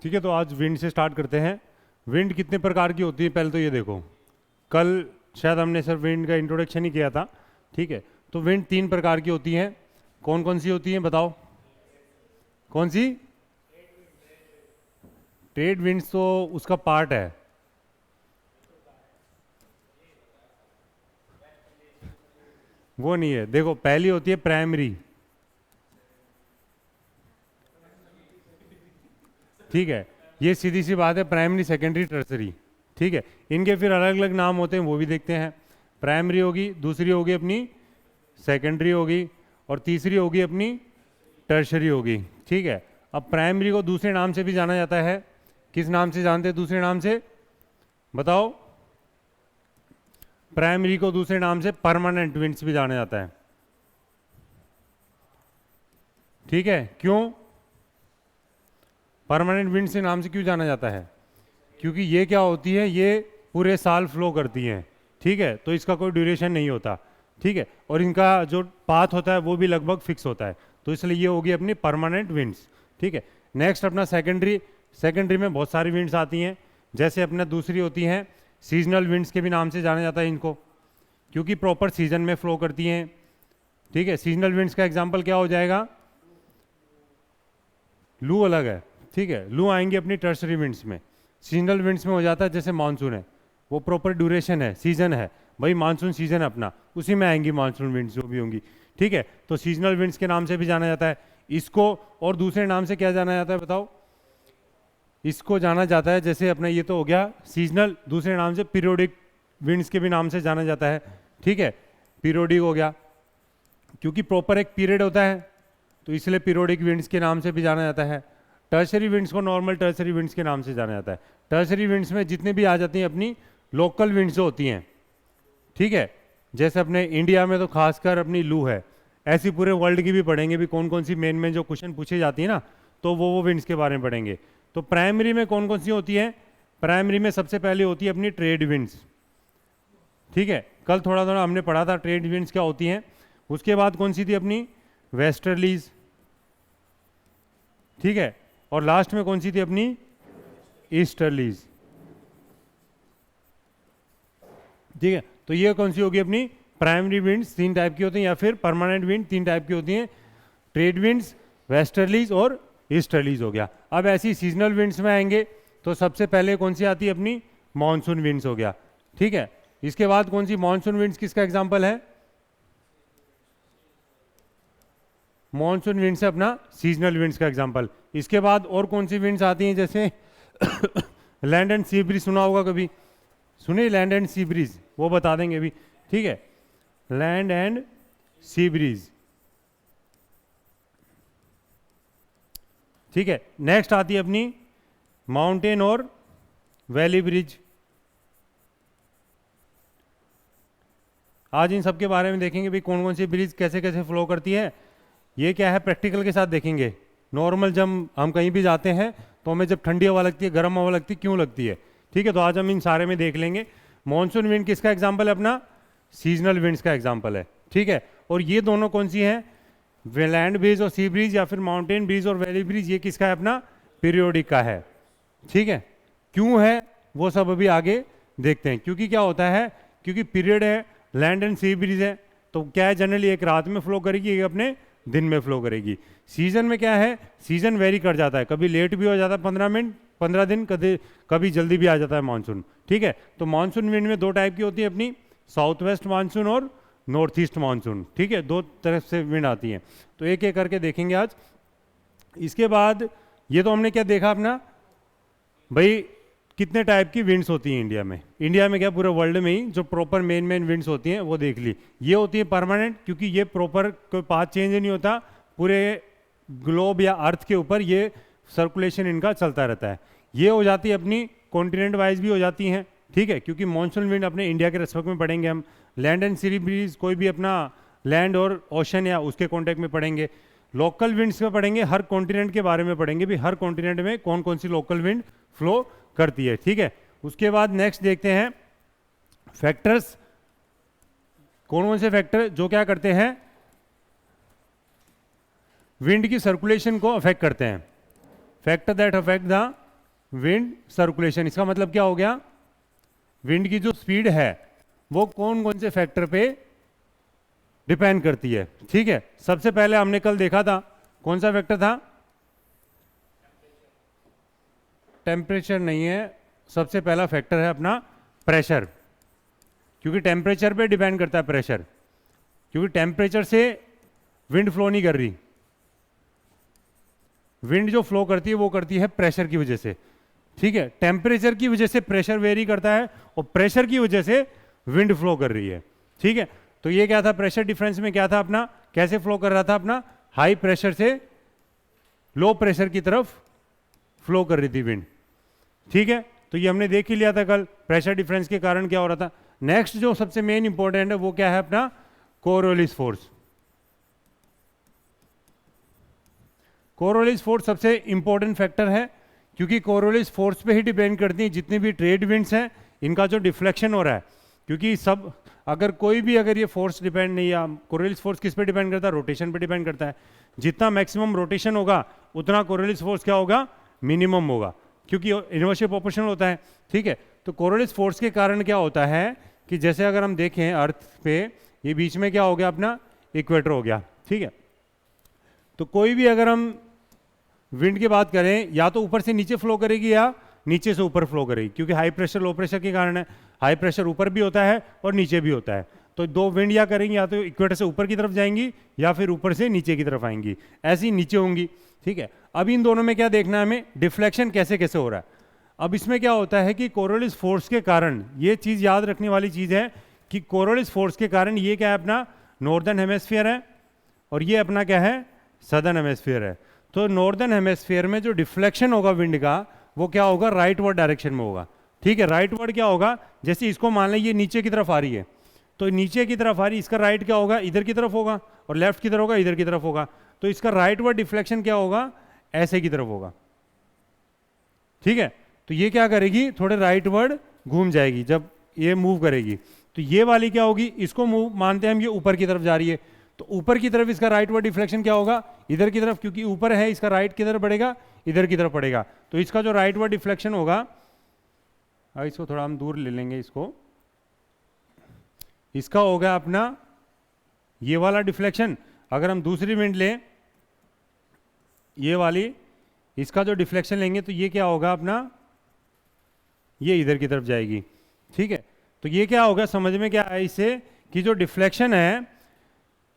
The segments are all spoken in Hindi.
ठीक है, तो आज विंड से स्टार्ट करते हैं। विंड कितने प्रकार की होती है पहले तो ये देखो। कल शायद हमने सिर्फ विंड का इंट्रोडक्शन ही किया था। ठीक है, तो विंड 3 प्रकार की होती हैं। कौन कौन सी होती हैं बताओ? कौन सी? ट्रेड विंड्स तो उसका पार्ट है। वो नहीं है, देखो पहली होती है प्राइमरी। ठीक है, ये सीधी सी बात है, प्राइमरी सेकेंडरी टर्सरी। ठीक है, इनके फिर अलग अलग नाम होते हैं, वो भी देखते हैं। प्राइमरी होगी, दूसरी होगी अपनी सेकेंडरी होगी, और तीसरी होगी अपनी टर्शरी होगी। ठीक है, अब प्राइमरी को दूसरे नाम से भी जाना जाता है। किस नाम से जानते हैं दूसरे नाम से? बताओ। प्राइमरी को दूसरे नाम से परमानेंट विंड्स भी जाना जाता है। ठीक है, क्यों परमानेंट विंड से नाम से क्यों जाना जाता है? क्योंकि ये क्या होती है, ये पूरे साल फ्लो करती हैं। ठीक है, तो इसका कोई ड्यूरेशन नहीं होता। ठीक है, और इनका जो पाथ होता है वो भी लगभग फिक्स होता है, तो इसलिए ये होगी अपनी परमानेंट विंड्स। ठीक है, नेक्स्ट अपना सेकेंडरी। सेकेंडरी में बहुत सारी विंड्स आती हैं, जैसे अपना दूसरी होती हैं सीजनल विंड्स के भी नाम से जाना जाता है इनको, क्योंकि प्रॉपर सीजन में फ्लो करती हैं। ठीक है, सीजनल विंड्स का एग्जाम्पल क्या हो जाएगा? लू अलग है। ठीक है, लू आएंगे अपनी टर्सरी विंड्स में। सीजनल विंड्स में हो जाता है जैसे मानसून है, वो प्रॉपर ड्यूरेशन है, सीजन है भाई, मानसून सीजन है अपना, उसी में आएंगी मानसून विंड्स जो भी होंगी। ठीक है, तो सीजनल विंड्स के नाम से भी जाना जाता है इसको। और दूसरे नाम से क्या जाना जाता है बताओ? इसको जाना जाता है, जैसे अपना ये तो हो गया सीजनल, दूसरे नाम से पीरियोडिक विंड्स के भी नाम से जाना जाता है। ठीक है, पीरियोडिक हो गया क्योंकि प्रॉपर एक पीरियड होता है, तो इसलिए पीरियोडिक विंड्स के नाम से भी जाना जाता है। टर्सरी विंड्स को नॉर्मल टर्सरी विंड्स के नाम से जाना जाता है। टर्सरी विंड्स में जितने भी आ जाती हैं अपनी लोकल विंड्स जो होती हैं। ठीक है, जैसे अपने इंडिया में तो खासकर अपनी लू है, ऐसी पूरे वर्ल्ड की भी पढ़ेंगे भी, कौन कौन सी मेन मेन जो क्वेश्चन पूछे जाती है ना, तो वो विंड्स के बारे में पढ़ेंगे। तो प्राइमरी में कौन कौन सी होती है? प्राइमरी में सबसे पहले होती है अपनी ट्रेड विंड्स। ठीक है, कल थोड़ा थोड़ा हमने पढ़ा था ट्रेड विंड्स क्या होती हैं। उसके बाद कौन सी थी अपनी? वेस्टर्लीज। ठीक है, और लास्ट में कौन सी थी अपनी? ईस्टर्लीज। ठीक है, तो ये कौन सी होगी अपनी? प्राइमरी विंड्स 3 टाइप की होती हैं, या फिर परमानेंट विंड 3 टाइप की होती हैं, ट्रेड विंड्स, वेस्टर्लीज और ईस्टर्लीज हो गया। अब ऐसी सीजनल विंड्स में आएंगे तो सबसे पहले कौन सी आती है अपनी? मॉनसून विंड्स हो गया। ठीक है, इसके बाद कौन सी मॉनसून विंड्स किसका एग्जाम्पल है? मॉनसून विंड्स है अपना सीजनल विंड्स का एग्जाम्पल। इसके बाद और कौन सी विंड्स आती हैं, जैसे लैंड एंड सी ब्रीज सुना होगा कभी? सुने लैंड एंड सी ब्रीज, वो बता देंगे अभी। ठीक है, लैंड एंड सी ब्रीज। ठीक है, नेक्स्ट आती है अपनी माउंटेन और वैली ब्रिज। आज इन सब के बारे में देखेंगे भी, कौन कौन सी ब्रिज कैसे कैसे फ्लो करती है। ये क्या है, प्रैक्टिकल के साथ देखेंगे। नॉर्मल जब हम कहीं भी जाते हैं तो हमें जब ठंडी हवा लगती है, गर्म हवा लगती है, क्यों लगती है? ठीक है, तो आज हम इन सारे में देख लेंगे। मॉनसून विंड किसका एग्जाम्पल है अपना? सीजनल विंड्स का एग्जाम्पल है। ठीक है, और ये दोनों कौन सी हैं? लैंड ब्रिज और सी ब्रिज, या फिर माउंटेन ब्रिज और वैली ब्रिज, ये किसका है अपना? पीरियोडिक का है। ठीक है, क्यों है वो सब अभी आगे देखते हैं। क्योंकि क्या होता है, क्योंकि पीरियड है, लैंड एंड सी ब्रिज है, तो क्या है, जनरली एक रात में फ्लो करेगी, एक अपने दिन में फ्लो करेगी। सीजन में क्या है, सीजन वेरी कर जाता है, कभी लेट भी हो जाता है 15 मिनट 15 दिन, कभी जल्दी भी आ जाता है मानसून। ठीक है, तो मानसून विंड में 2 टाइप की होती है अपनी, साउथ वेस्ट मानसून और नॉर्थ ईस्ट मानसून। ठीक है, 2 तरफ से विंड आती है, तो एक एक करके देखेंगे आज। इसके बाद ये तो हमने क्या देखा अपना भाई, कितने टाइप की विंड्स होती हैं इंडिया में। इंडिया में क्या, पूरे वर्ल्ड में ही जो प्रॉपर मेन मेन विंड्स होती हैं वो देख ली। ये होती है परमानेंट, क्योंकि ये प्रॉपर कोई पाथ चेंज नहीं होता, पूरे ग्लोब या अर्थ के ऊपर ये सर्कुलेशन इनका चलता रहता है। ये हो जाती है अपनी कॉन्टिनेंट वाइज भी हो जाती हैं। ठीक है, क्योंकि मानसून विंड अपने इंडिया के रेस्पेक्ट में पढ़ेंगे हम। लैंड एंड सी ब्रीज कोई भी अपना लैंड और ओशन या उसके कॉन्टेक्ट में पढ़ेंगे। लोकल विंड्स में पढ़ेंगे, हर कॉन्टिनेंट के बारे में पढ़ेंगे भी, हर कॉन्टिनेंट में कौन कौन सी लोकल विंड फ्लो करती है। ठीक है, उसके बाद नेक्स्ट देखते हैं फैक्टर्स। कौन कौन से फैक्टर जो क्या करते हैं, विंड की सर्कुलेशन को अफेक्ट करते हैं। Factor that affect the wind circulation. इसका मतलब क्या हो गया, विंड की जो स्पीड है वो कौन कौन से फैक्टर पे डिपेंड करती है। ठीक है, सबसे पहले हमने कल देखा था, कौन सा फैक्टर था, टेम्परेचर नहीं है, सबसे पहला फैक्टर है अपना प्रेशर, क्योंकि टेम्परेचर पे डिपेंड करता है प्रेशर, क्योंकि टेम्परेचर से विंड फ्लो नहीं कर रही, विंड जो फ्लो करती है वो करती है प्रेशर की वजह से। ठीक है, टेम्परेचर की वजह से प्रेशर वेरी करता है और प्रेशर की वजह से विंड फ्लो कर रही है। ठीक है, तो ये क्या था, प्रेशर डिफरेंस में क्या था अपना, कैसे फ्लो कर रहा था अपना, हाई प्रेशर से लो प्रेशर की तरफ फ्लो कर रही थी विंड। ठीक है, तो ये हमने देख ही लिया था कल, प्रेशर डिफरेंस के कारण क्या हो रहा था। नेक्स्ट जो सबसे मेन इंपॉर्टेंट है वो क्या है अपना कोरियोलिस फोर्स। कोरियोलिस फोर्स सबसे इंपॉर्टेंट फैक्टर है, क्योंकि कोरियोलिस फोर्स पे ही डिपेंड करती है जितनी भी ट्रेड विंड्स हैं, इनका जो डिफ्लेक्शन हो रहा है, क्योंकि सब अगर कोई भी अगर ये फोर्स डिपेंड नहीं, या कोरियोलिस फोर्स किस पे डिपेंड करता है, रोटेशन पे डिपेंड करता है। जितना मैक्सिमम रोटेशन होगा उतना कोरियोलिस फोर्स क्या होगा, मिनिमम होगा, क्योंकि इनवर्सली प्रोपोर्शनल होता है। ठीक है, तो कोरियोलिस फोर्स के कारण क्या होता है कि जैसे अगर हम देखें अर्थ पे, ये बीच में क्या हो गया अपना इक्वेटर हो गया। ठीक है, तो कोई भी अगर हम विंड की बात करें, या तो ऊपर से नीचे फ्लो करेगी या नीचे से ऊपर फ्लो करेगी, क्योंकि हाई प्रेशर लो प्रेशर के कारण है, हाई प्रेशर ऊपर भी होता है और नीचे भी होता है। तो दो विंड या करेंगी, या तो इक्वेटर से ऊपर की तरफ जाएंगी या फिर ऊपर से नीचे की तरफ आएंगी, ऐसी नीचे होंगी। ठीक है, अब इन दोनों में क्या देखना है हमें, डिफ्लेक्शन कैसे कैसे हो रहा है। अब इसमें क्या होता है कि कोरियोलिस फोर्स के कारण, ये चीज़ याद रखने वाली चीज़ है कि कोरियोलिस फोर्स के कारण ये क्या है अपना नॉर्दर्न हेमेस्फीयर है और ये अपना क्या है सदर्न हेमेस्फीयर है। तो नॉर्दर्न हेमेस्फीयर में जो डिफ्लेक्शन होगा विंड का वो क्या होगा, राइट वर्ड डायरेक्शन में होगा। ठीक है, राइट वर्ड क्या होगा, जैसे इसको मान लें ये नीचे की तरफ आ रही है, तो नीचे की तरफ आ रही है, इसका राइट क्या होगा, इधर की तरफ होगा, और लेफ्ट की तरफ होगा, इधर की तरफ होगा। तो इसका राइट वर्ड डिफ्लेक्शन क्या होगा, ऐसे की तरफ होगा। ठीक है, तो ये क्या करेगी, थोड़े राइट वर्ड घूम जाएगी जब ये मूव करेगी। तो ये वाली क्या होगी, इसको मूव मानते हैं हम, ये ऊपर की तरफ जा रही है, तो ऊपर की तरफ इसका राइट वर्ड डिफ्लेक्शन क्या होगा, इधर की तरफ, क्योंकि ऊपर है इसका राइट किधर बढ़ेगा, इधर की तरफ पड़ेगा। तो इसका जो राइट वर्ड डिफ्लेक्शन होगा, इसको थोड़ा हम दूर ले लेंगे, इसका होगा अपना ये वाला डिफ्लेक्शन। अगर हम दूसरी विंड लें, ये वाली, इसका जो डिफ्लेक्शन लेंगे तो ये क्या होगा अपना, ये इधर की तरफ जाएगी। ठीक है, तो ये क्या होगा, समझ में क्या है इससे कि जो डिफ्लेक्शन है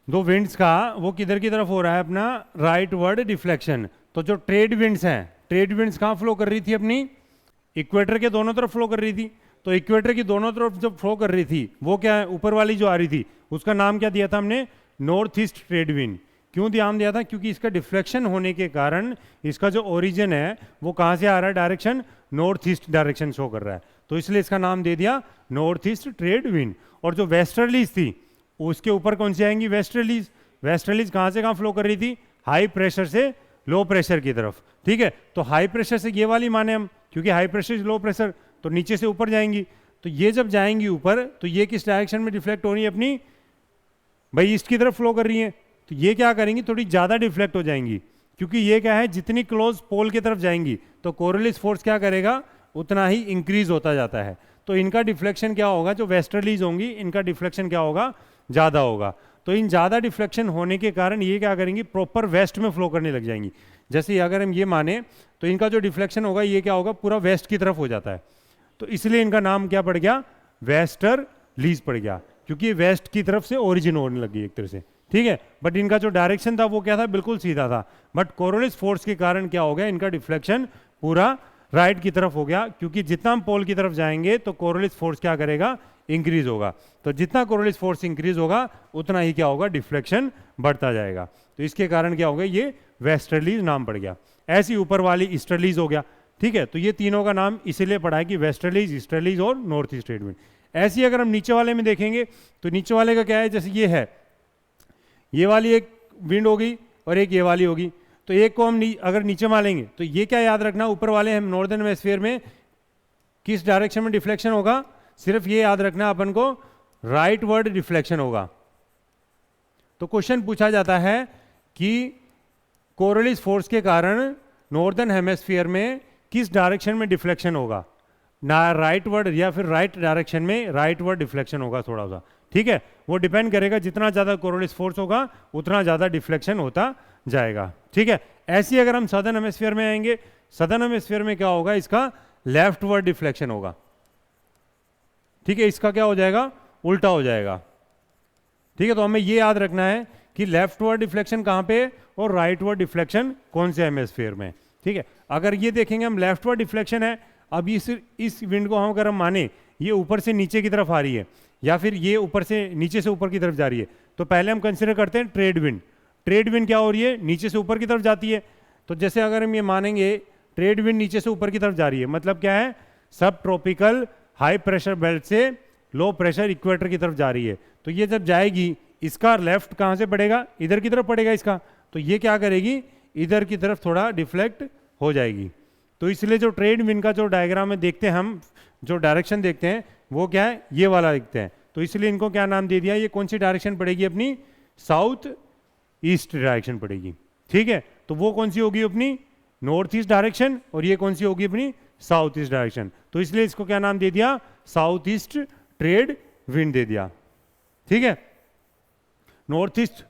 दो विंड्स का वो किधर की तरफ हो रहा है अपना राइट वर्ड डिफ्लेक्शन। तो जो ट्रेड विंड्स हैं, ट्रेड विंड्स कहाँ फ्लो कर रही थी अपनी, इक्वेटर के दोनों तरफ फ्लो कर रही थी। तो इक्वेटर की दोनों तरफ जब फ्लो कर रही थी वो क्या है, ऊपर वाली जो आ रही थी उसका नाम क्या दिया था हमने, नॉर्थ ईस्ट ट्रेड विंड। क्यों ध्यान दिया था, क्योंकि इसका डिफ्लेक्शन होने के कारण इसका जो ओरिजिन है वो कहाँ से आ रहा है, direction north east direction show कर रहा है, तो इसलिए इसका नाम दे दिया नॉर्थ ईस्ट ट्रेड विंड। और जो वेस्टर्लीज थी उसके ऊपर कौन सी आएंगी, वेस्टर्लीज। वेस्टर्लीज कहाँ से कहाँ फ्लो कर रही थी, हाई प्रेशर से लो प्रेशर की तरफ। ठीक है, तो हाई प्रेशर से ये वाली माने हम, क्योंकि हाई प्रेशर से लो प्रेशर, तो नीचे से ऊपर जाएंगी। तो ये जब जाएंगी ऊपर तो ये किस डायरेक्शन में डिफ्लेक्ट हो रही है अपनी, भाई ईस्ट की तरफ फ्लो कर रही है। तो ये क्या करेंगी, थोड़ी ज़्यादा डिफ्लेक्ट हो जाएंगी, क्योंकि ये क्या है, जितनी क्लोज पोल की तरफ जाएंगी तो कोरियोलिस फोर्स क्या करेगा, उतना ही इंक्रीज होता जाता है। तो इनका डिफ्लेक्शन क्या होगा, जो वेस्टर्लीज होंगी इनका डिफ्लेक्शन क्या होगा, ज़्यादा होगा। तो इन ज़्यादा डिफ्लेक्शन होने के कारण ये क्या करेंगी, प्रॉपर वेस्ट में फ्लो करने लग जाएंगी। जैसे अगर हम ये माने तो इनका जो डिफ्लेक्शन होगा ये क्या होगा, पूरा वेस्ट की तरफ हो जाता है। तो इसलिए इनका नाम क्या पड़ गया, वेस्टर्लीज पड़ गया, क्योंकि ये वेस्ट की तरफ से ओरिजिन होने लगी एक तरह से। ठीक है, बट इनका जो डायरेक्शन था वो क्या था, बिल्कुल सीधा था, बट कोरियोलिस फोर्स के कारण क्या हो गया, इनका डिफ्लेक्शन पूरा राइट की तरफ हो गया, क्योंकि जितना हम पोल की तरफ जाएंगे तो कोरियोलिस फोर्स क्या करेगा, इंक्रीज होगा। तो जितना कोरियोलिस फोर्स इंक्रीज होगा उतना ही क्या होगा, डिफ्लेक्शन बढ़ता जाएगा। तो इसके कारण क्या हो गया, ये वेस्टर्लीज नाम पड़ गया। ऐसी ऊपर वाली ईस्टर्लीज हो गया। ठीक है, तो ये तीनों का नाम इसीलिए पड़ा है कि वेस्टर्लीज, ईस्टर्लीज और नॉर्थ ईस्ट ट्रेड विंड। ऐसी अगर हम नीचे वाले में देखेंगे तो नीचे वाले का क्या है, जैसे ये है, ये वाली एक विंड होगी और एक ये वाली होगी। तो एक को हम अगर नीचे मालेंगे तो ये क्या याद रखना, ऊपर वाले हम नॉर्दर्न हेमिस्फीयर में किस डायरेक्शन में डिफ्लेक्शन होगा, सिर्फ ये याद रखना अपन को, राइट वर्ड डिफ्लेक्शन होगा। तो क्वेश्चन पूछा जाता है कि कोरियोलिस फोर्स के कारण नॉर्दर्न हेमिस्फीयर में किस डायरेक्शन में डिफ्लेक्शन होगा ना, राइट वर्ड या फिर राइट डायरेक्शन में राइट वर्ड डिफ्लेक्शन होगा थोड़ा सा, ठीक है। वो डिपेंड करेगा, जितना ज़्यादा कोरोलिस फोर्स होगा उतना ज़्यादा डिफ्लेक्शन होता जाएगा, ठीक है। ऐसे अगर हम सदर्न हेमिस्फीयर में आएंगे, सदर्न हेमिस्फीयर में क्या होगा, इसका लेफ्ट वर्ड डिफ्लेक्शन होगा, ठीक है। इसका क्या हो जाएगा, उल्टा हो जाएगा, ठीक है। तो हमें ये याद रखना है कि लेफ्ट वर्ड डिफ्लेक्शन कहाँ पे है और राइट वर्ड डिफ्लेक्शन कौन से हेमिस्फीयर में, ठीक है। अगर ये देखेंगे हम लेफ्ट वर्ड डिफ्लेक्शन है, अब इस विंड को हम अगर हम माने ये ऊपर से नीचे की तरफ आ रही है या फिर ये ऊपर से नीचे से ऊपर की तरफ जा रही है, तो पहले हम कंसिडर करते हैं ट्रेड विंड। ट्रेड विंड क्या हो रही है, नीचे से ऊपर की तरफ जाती है। तो जैसे अगर हम ये मानेंगे ट्रेड विंड नीचे से ऊपर की तरफ जा रही है, मतलब क्या है, सब ट्रॉपिकल हाई प्रेशर बेल्ट से लो प्रेशर इक्वेटर की तरफ जा रही है। तो ये जब जाएगी, इसका लेफ्ट कहाँ से पड़ेगा, इधर की तरफ पड़ेगा इसका, तो ये क्या करेगी, इधर की तरफ थोड़ा डिफ्लेक्ट हो जाएगी। तो इसलिए जो ट्रेड विंड का जो डायग्राम में देखते हैं हम, जो डायरेक्शन देखते हैं वो क्या है, ये वाला देखते हैं। तो इसलिए इनको क्या नाम दे दिया, ये कौन सी डायरेक्शन पड़ेगी अपनी, साउथ ईस्ट डायरेक्शन पड़ेगी, ठीक है। तो वो कौन सी होगी अपनी, नॉर्थ ईस्ट डायरेक्शन, और ये कौन सी होगी अपनी, साउथ ईस्ट डायरेक्शन। तो इसलिए इसको क्या नाम दे दिया, साउथ ईस्ट ट्रेड विंड दे दिया, ठीक है। नॉर्थ ईस्ट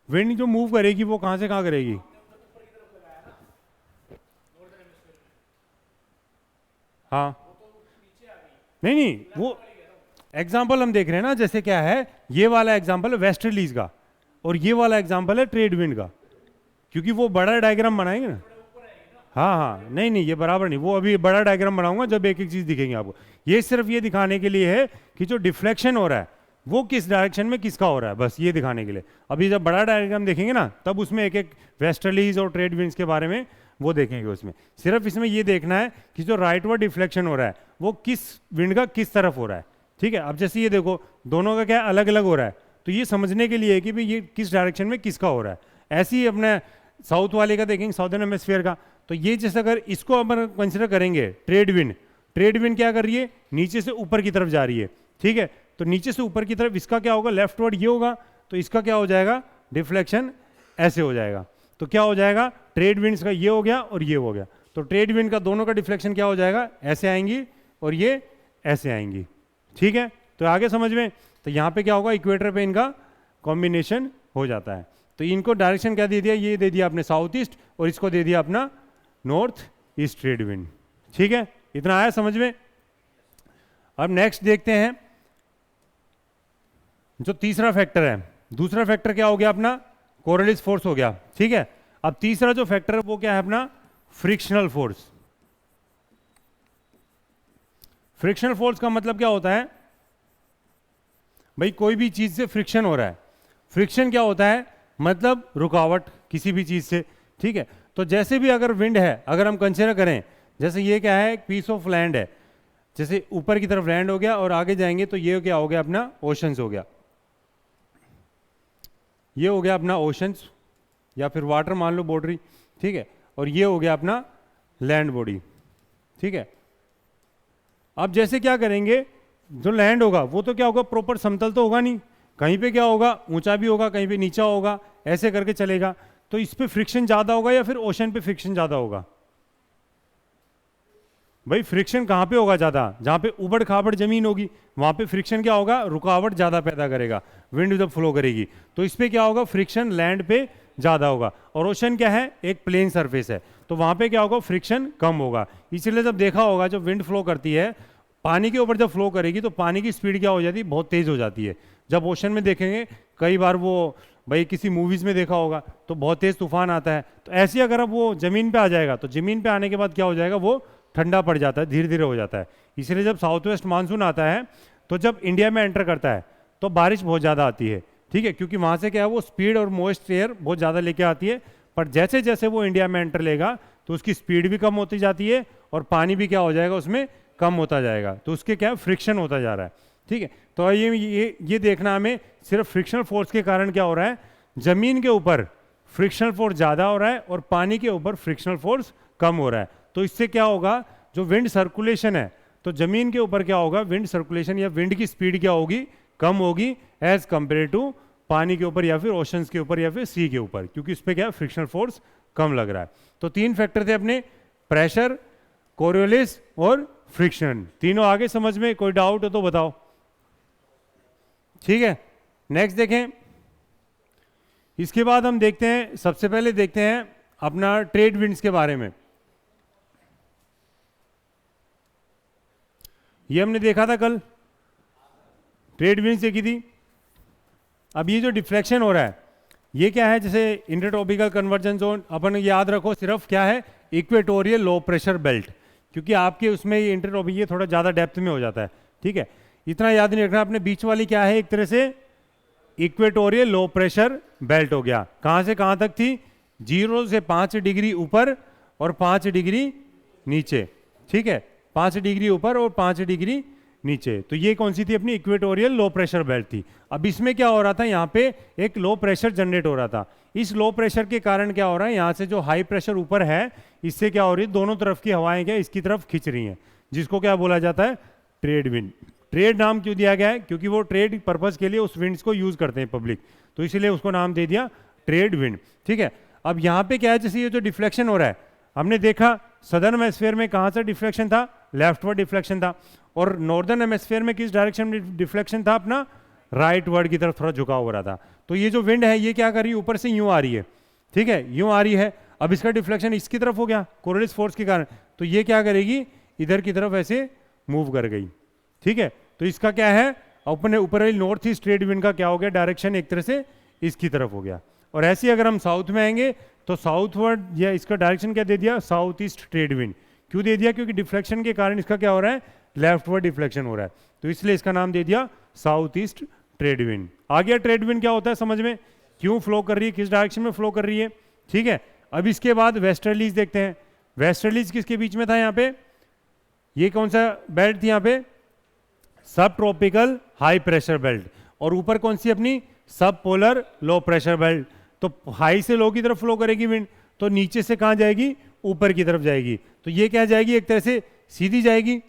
विंड जो मूव करेगी वो कहां से कहां करेगी, हाँ नहीं नहीं, वो एग्जाम्पल हम देख रहे हैं ना, जैसे क्या है, ये वाला एग्जाम्पल है वेस्टर्लीज का और ये वाला एग्जाम्पल है ट्रेड विंड का, क्योंकि वो बड़ा डायग्राम बनाएंगे ना। हाँ हाँ, नहीं नहीं, ये बराबर नहीं, वो अभी बड़ा डायग्राम बनाऊंगा जब एक एक चीज दिखेंगे आपको। ये सिर्फ ये दिखाने के लिए है कि जो डिफ्लेक्शन हो रहा है वो किस डायरेक्शन में किसका हो रहा है, बस ये दिखाने के लिए। अभी जब बड़ा डायग्राम देखेंगे ना, तब उसमें एक एक वेस्टर्लीज और ट्रेड विंड्स के बारे में वो देखेंगे। उसमें सिर्फ इसमें ये देखना है कि जो राइटवर्ड डिफ्लेक्शन हो रहा है वो किस विंड का किस तरफ हो रहा है, ठीक है। अब जैसे ये देखो, दोनों का क्या अलग अलग हो रहा है, तो ये समझने के लिए है कि भाई ये किस डायरेक्शन में किसका हो रहा है। ऐसे ही अपने साउथ वाले का देखेंगे, साउदर्न हेमिस्फीयर का, तो ये जैसे अगर इसको अपन कंसिडर करेंगे, ट्रेड विंड, ट्रेड विंड क्या कर रही है, नीचे से ऊपर की तरफ जा रही है, ठीक है। तो नीचे से ऊपर की तरफ इसका क्या होगा, लेफ्टवर्ड ये होगा, तो इसका क्या हो जाएगा, डिफ्लेक्शन ऐसे हो जाएगा। तो क्या हो जाएगा, ट्रेड विंड्स का ये हो गया और ये हो गया, तो ट्रेड विंड का दोनों का डिफ्लेक्शन क्या हो जाएगा, ऐसे आएंगी और ये ऐसे आएंगी, ठीक है। तो आगे समझ में, तो यहाँ पे क्या होगा, इक्वेटर पे इनका कॉम्बिनेशन हो जाता है। तो इनको डायरेक्शन क्या दे दिया, ये दे दिया आपने साउथ ईस्ट, और इसको दे दिया अपना नॉर्थ ईस्ट ट्रेड विंड, ठीक है। इतना आया समझ में। अब नेक्स्ट देखते हैं जो तीसरा फैक्टर है। दूसरा फैक्टर क्या हो गया अपना, कोरियोलिस फोर्स हो गया, ठीक है। अब तीसरा जो फैक्टर है वो क्या है अपना, फ्रिक्शनल फोर्स। फ्रिक्शनल फोर्स का मतलब क्या होता है भाई, कोई भी चीज से फ्रिक्शन हो रहा है। फ्रिक्शन क्या होता है, मतलब रुकावट किसी भी चीज से, ठीक है। तो जैसे भी अगर विंड है, अगर हम कंसिडर करें, जैसे ये क्या है, एक पीस ऑफ लैंड है, जैसे ऊपर की तरफ लैंड हो गया और आगे जाएंगे तो ये क्या हो गया अपना, ओशंस हो गया, ये हो गया अपना ओशंस या फिर वाटर मान लो बॉर्डरी, ठीक है। और ये हो गया अपना लैंड बॉडी, ठीक है। अब जैसे क्या करेंगे, जो लैंड होगा वो तो क्या होगा, प्रॉपर समतल तो होगा नहीं, कहीं पे क्या होगा, ऊंचा भी होगा, कहीं पे नीचा होगा, ऐसे करके चलेगा। तो इस पे फ्रिक्शन ज्यादा होगा या फिर ओशन पे फ्रिक्शन ज्यादा होगा, भाई फ्रिक्शन कहाँ पे होगा ज्यादा, जहाँ पे उबड़ खाबड़ जमीन होगी वहां पे फ्रिक्शन क्या होगा, रुकावट ज्यादा पैदा करेगा विंड जब फ्लो करेगी। तो इस पे क्या होगा, फ्रिक्शन लैंड पे ज्यादा होगा, और ओशन क्या है, एक प्लेन सरफेस है, तो वहां पे क्या होगा, फ्रिक्शन कम होगा। इसलिए जब देखा होगा, जब विंड फ्लो करती है पानी के ऊपर जब फ्लो करेगी तो पानी की स्पीड क्या हो जाती है, बहुत तेज हो जाती है। जब ओशन में देखेंगे, कई बार वो भाई किसी मूवीज में देखा होगा तो बहुत तेज तूफान आता है, तो ऐसे ही अगर अब वो जमीन पे आ जाएगा तो जमीन पे आने के बाद क्या हो जाएगा, वो ठंडा पड़ जाता है, धीरे धीरे हो जाता है। इसलिए जब साउथ वेस्ट मानसून आता है तो जब इंडिया में एंटर करता है तो बारिश बहुत ज़्यादा आती है, ठीक है, क्योंकि वहाँ से क्या है, वो स्पीड और मॉइस्ट एयर बहुत ज़्यादा लेके आती है। पर जैसे जैसे वो इंडिया में एंटर लेगा तो उसकी स्पीड भी कम होती जाती है और पानी भी क्या हो जाएगा, उसमें कम होता जाएगा, तो उसके क्या फ्रिक्शन होता जा रहा है, ठीक है। तो ये देखना हमें, सिर्फ फ्रिक्शनल फोर्स के कारण क्या हो रहा है, जमीन के ऊपर फ्रिक्शनल फोर्स ज़्यादा हो रहा है और पानी के ऊपर फ्रिक्शनल फोर्स कम हो रहा है। तो इससे क्या होगा, जो विंड सर्कुलेशन है, तो जमीन के ऊपर क्या होगा, विंड सर्कुलेशन या विंड की स्पीड क्या होगी, कम होगी एज कंपेयर टू पानी के ऊपर या फिर ओशंस के ऊपर या फिर सी के ऊपर, क्योंकि इस पे क्या फ्रिक्शनल फोर्स कम लग रहा है। तो 3 फैक्टर थे अपने, प्रेशर, कोरियोलिस और फ्रिक्शन। तीनों आगे समझ में? कोई डाउट हो तो बताओ। ठीक है, नेक्स्ट देखें। इसके बाद हम देखते हैं, सबसे पहले देखते हैं अपना ट्रेड विंड्स के बारे में। ये हमने देखा था कल, ट्रेड विंड्स देखी थी। अब ये जो डिफ्लेक्शन हो रहा है ये क्या है? जैसे इंटरट्रॉपिकल कन्वर्जन जोन, अपन याद रखो सिर्फ क्या है, इक्वेटोरियल लो प्रेशर बेल्ट, क्योंकि आपके उसमें ये इंटरट्रॉपिक ये थोड़ा ज़्यादा डेप्थ में हो जाता है। ठीक है, इतना याद नहीं रखना। अपने बीच वाली क्या है? एक तरह से इक्वेटोरियल लो प्रेशर बेल्ट हो गया। कहाँ से कहाँ तक थी? 0 से 5 डिग्री ऊपर और 5 डिग्री नीचे। ठीक है, 5 डिग्री ऊपर और 5 डिग्री नीचे। तो ये कौन सी थी? अपनी इक्वेटोरियल लो प्रेशर बेल्ट थी। अब इसमें क्या हो रहा था? यहाँ पे एक लो प्रेशर जनरेट हो रहा था। इस लो प्रेशर के कारण क्या हो रहा है? यहाँ से जो हाई प्रेशर ऊपर है इससे क्या हो रही है? दोनों तरफ की हवाएं क्या इसकी तरफ खींच रही हैं, जिसको क्या बोला जाता है? Trade wind. ट्रेड नाम क्यों दिया गया है? क्योंकि वो ट्रेड पर्पज के लिए उस विंड्स को यूज करते हैं पब्लिक, तो इसलिए उसको नाम दे दिया ट्रेड विंड। ठीक है, अब यहाँ पे क्या है? जैसे ये जो डिफ्लेक्शन हो रहा है, हमने देखा सदर्न हेमिस्फीयर में कहाँ से डिफ्लेक्शन था? लेफ्टवर्ड डिफ्लेक्शन था। और नॉर्दर्न हेमिस्फीयर में किस डायरेक्शन में डिफ्लेक्शन था? अपना राइट वर्ड की तरफ थोड़ा झुकाव हो रहा था। तो ये जो विंड है ये क्या कर रही है? ऊपर से यूं आ रही है। ठीक है, यूं आ रही है। अब इसका डिफ्लेक्शन इसकी तरफ हो गया कोरियोलिस फोर्स के कारण, तो ये क्या करेगी? इधर की तरफ ऐसे मूव कर गई। ठीक है, तो इसका क्या है? अपने ऊपर वाली नॉर्थ ईस्ट ट्रेड विंड का क्या हो गया? डायरेक्शन एक तरह से इसकी तरफ हो गया। और ऐसे ही अगर हम साउथ में आएंगे तो साउथवर्ड, या इसका डायरेक्शन क्या दे दिया? South east trade wind. क्यों दे दिया? क्योंकि डिफ्लेक्शन के कारण इसका क्या हो रहा है? लेफ्टवर्ड डिफ्लेक्शन हो रहा है, तो इसलिए इसका नाम दे दिया साउथ ईस्ट ट्रेड विंड। आ गया ट्रेड विंड क्या होता है समझ में? क्यों फ्लो कर रही है, किस डायरेक्शन में फ्लो कर रही है। ठीक है, अब इसके बाद वेस्टर्लीज देखते हैं। वेस्टर्लीज किसके बीच में था? यहाँ पे ये कौन सा बेल्ट थी? यहाँ पे सब ट्रॉपिकल हाई प्रेशर बेल्ट। और ऊपर कौन सी? अपनी सब पोलर लो प्रेशर बेल्ट। तो हाई से लो की तरफ फ्लो करेगी विंड, तो नीचे से कहाँ जाएगी? ऊपर की तरफ जाएगी। तो ये क्या जाएगी? एक तरह से सीधी जाएगी,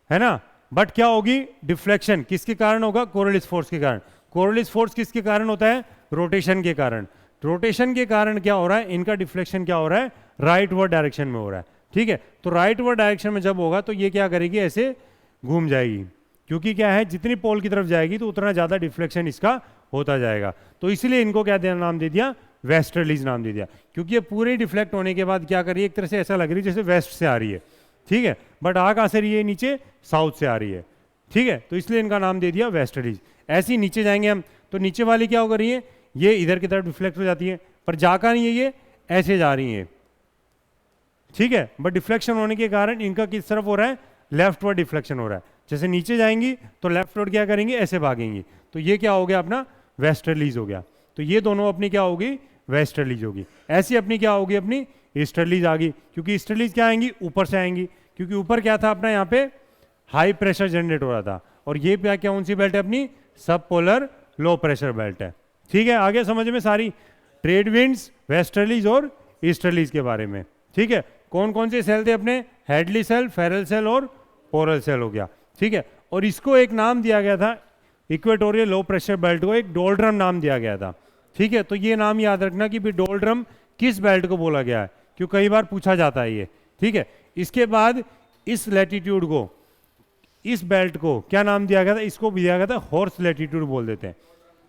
है ना। बट क्या होगी? डिफ्लेक्शन किसके कारण होगा? कोरियोलिस फोर्स के कारण। कोरियोलिस फोर्स किसके कारण होता है? रोटेशन के कारण। रोटेशन के कारण क्या हो रहा है? इनका डिफ्लेक्शन क्या हो रहा है? राइट वर्ड डायरेक्शन में हो रहा है। ठीक है, तो राइट वर्ड डायरेक्शन में जब होगा तो ये क्या करेगी? ऐसे घूम जाएगी, क्योंकि क्या है? जितनी पोल की तरफ जाएगी तो उतना ज्यादा डिफ्लेक्शन इसका होता जाएगा। तो इसलिए इनको क्या नाम दे दिया? वेस्टर्लीज नाम दे दिया, क्योंकि ये पूरे डिफ्लेक्ट होने के बाद क्या कर रही है? एक तरह से ऐसा लग रही है जैसे वेस्ट से आ रही है। ठीक है, बट आ कहाँ से रही है? नीचे साउथ से आ रही है। ठीक है, तो इसलिए इनका नाम दे दिया वेस्टर्लीज। ऐसे ही नीचे जाएंगे हम तो नीचे वाली क्या हो रही है? ये इधर की तरफ डिफ्लेक्ट हो जाती है, पर जाकर नहीं है, ये ऐसे जा रही है। ठीक है, बट डिफ्लेक्शन होने के कारण इनका किस तरफ हो रहा है? लेफ्टवर्ड डिफ्लेक्शन हो रहा है। जैसे नीचे जाएंगी तो लेफ्टवर्ड क्या करेंगे? ऐसे भागेंगी। तो ये क्या हो गया? अपना वेस्टर्लीज हो गया। तो ये दोनों अपनी क्या होगी? वेस्टर्लीज होगी। ऐसी अपनी क्या होगी? अपनी ईस्टर्लीज आ गई, क्योंकि ईस्टर्लीज क्या आएंगी? ऊपर से आएंगी, क्योंकि ऊपर क्या था? अपना यहाँ पे हाई प्रेशर जनरेट हो रहा था। और ये क्या कौन सी बेल्ट है? अपनी सब पोलर लो प्रेशर बेल्ट है। ठीक है, आगे समझ में सारी ट्रेड विंड्स, वेस्टर्लीज और ईस्टर्लीज के बारे में। ठीक है, कौन कौन से सेल थे अपने? हेडली सेल, फेरल सेल और पोरल सेल हो गया। ठीक है, और इसको एक नाम दिया गया था, इक्वेटोरियल लो प्रेशर बेल्ट को एक डोल्ड्रम नाम दिया गया था। ठीक है, तो ये नाम याद रखना कि भी डोल्ड्रम किस बेल्ट को बोला गया है, क्यों कई बार पूछा जाता है ये। ठीक है, इसके बाद इस लैटिट्यूड को, इस बेल्ट को क्या नाम दिया गया था? इसको भी दिया गया था हॉर्स लैटिट्यूड बोल देते हैं।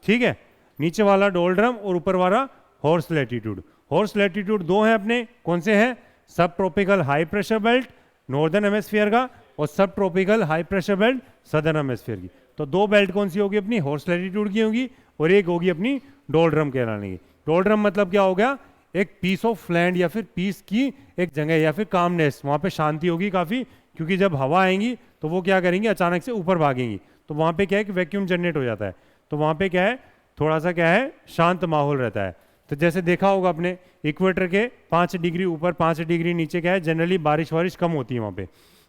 ठीक है, नीचे वाला डोल्ड्रम और ऊपर वाला हॉर्स लैटिट्यूड। हॉर्स लैटिट्यूड दो हैं अपने, कौन से हैं? सब tropical high pressure belt northern hemisphere का, और सब tropical high pressure belt southern hemisphere की। तो दो बेल्ट कौन सी होगी? अपनी हॉर्स लैटिट्यूड की होगी, और एक होगी अपनी डोल्ड्रम कहलाने की। डोल्ड्रम मतलब क्या हो गया? एक पीस ऑफ लैंड या फिर पीस की एक जगह, या फिर कामनेस, वहाँ पे शांति होगी काफ़ी, क्योंकि जब हवा आएंगी तो वो क्या करेंगी? अचानक से ऊपर भागेंगी, तो वहाँ पे क्या है कि वैक्यूम जनरेट हो जाता है। तो वहाँ पे क्या है? थोड़ा सा क्या है? शांत माहौल रहता है। तो जैसे देखा होगा अपने इक्वेटर के 5 डिग्री ऊपर 5 डिग्री नीचे क्या है? जनरली बारिश वारिश कम होती है वहाँ पे।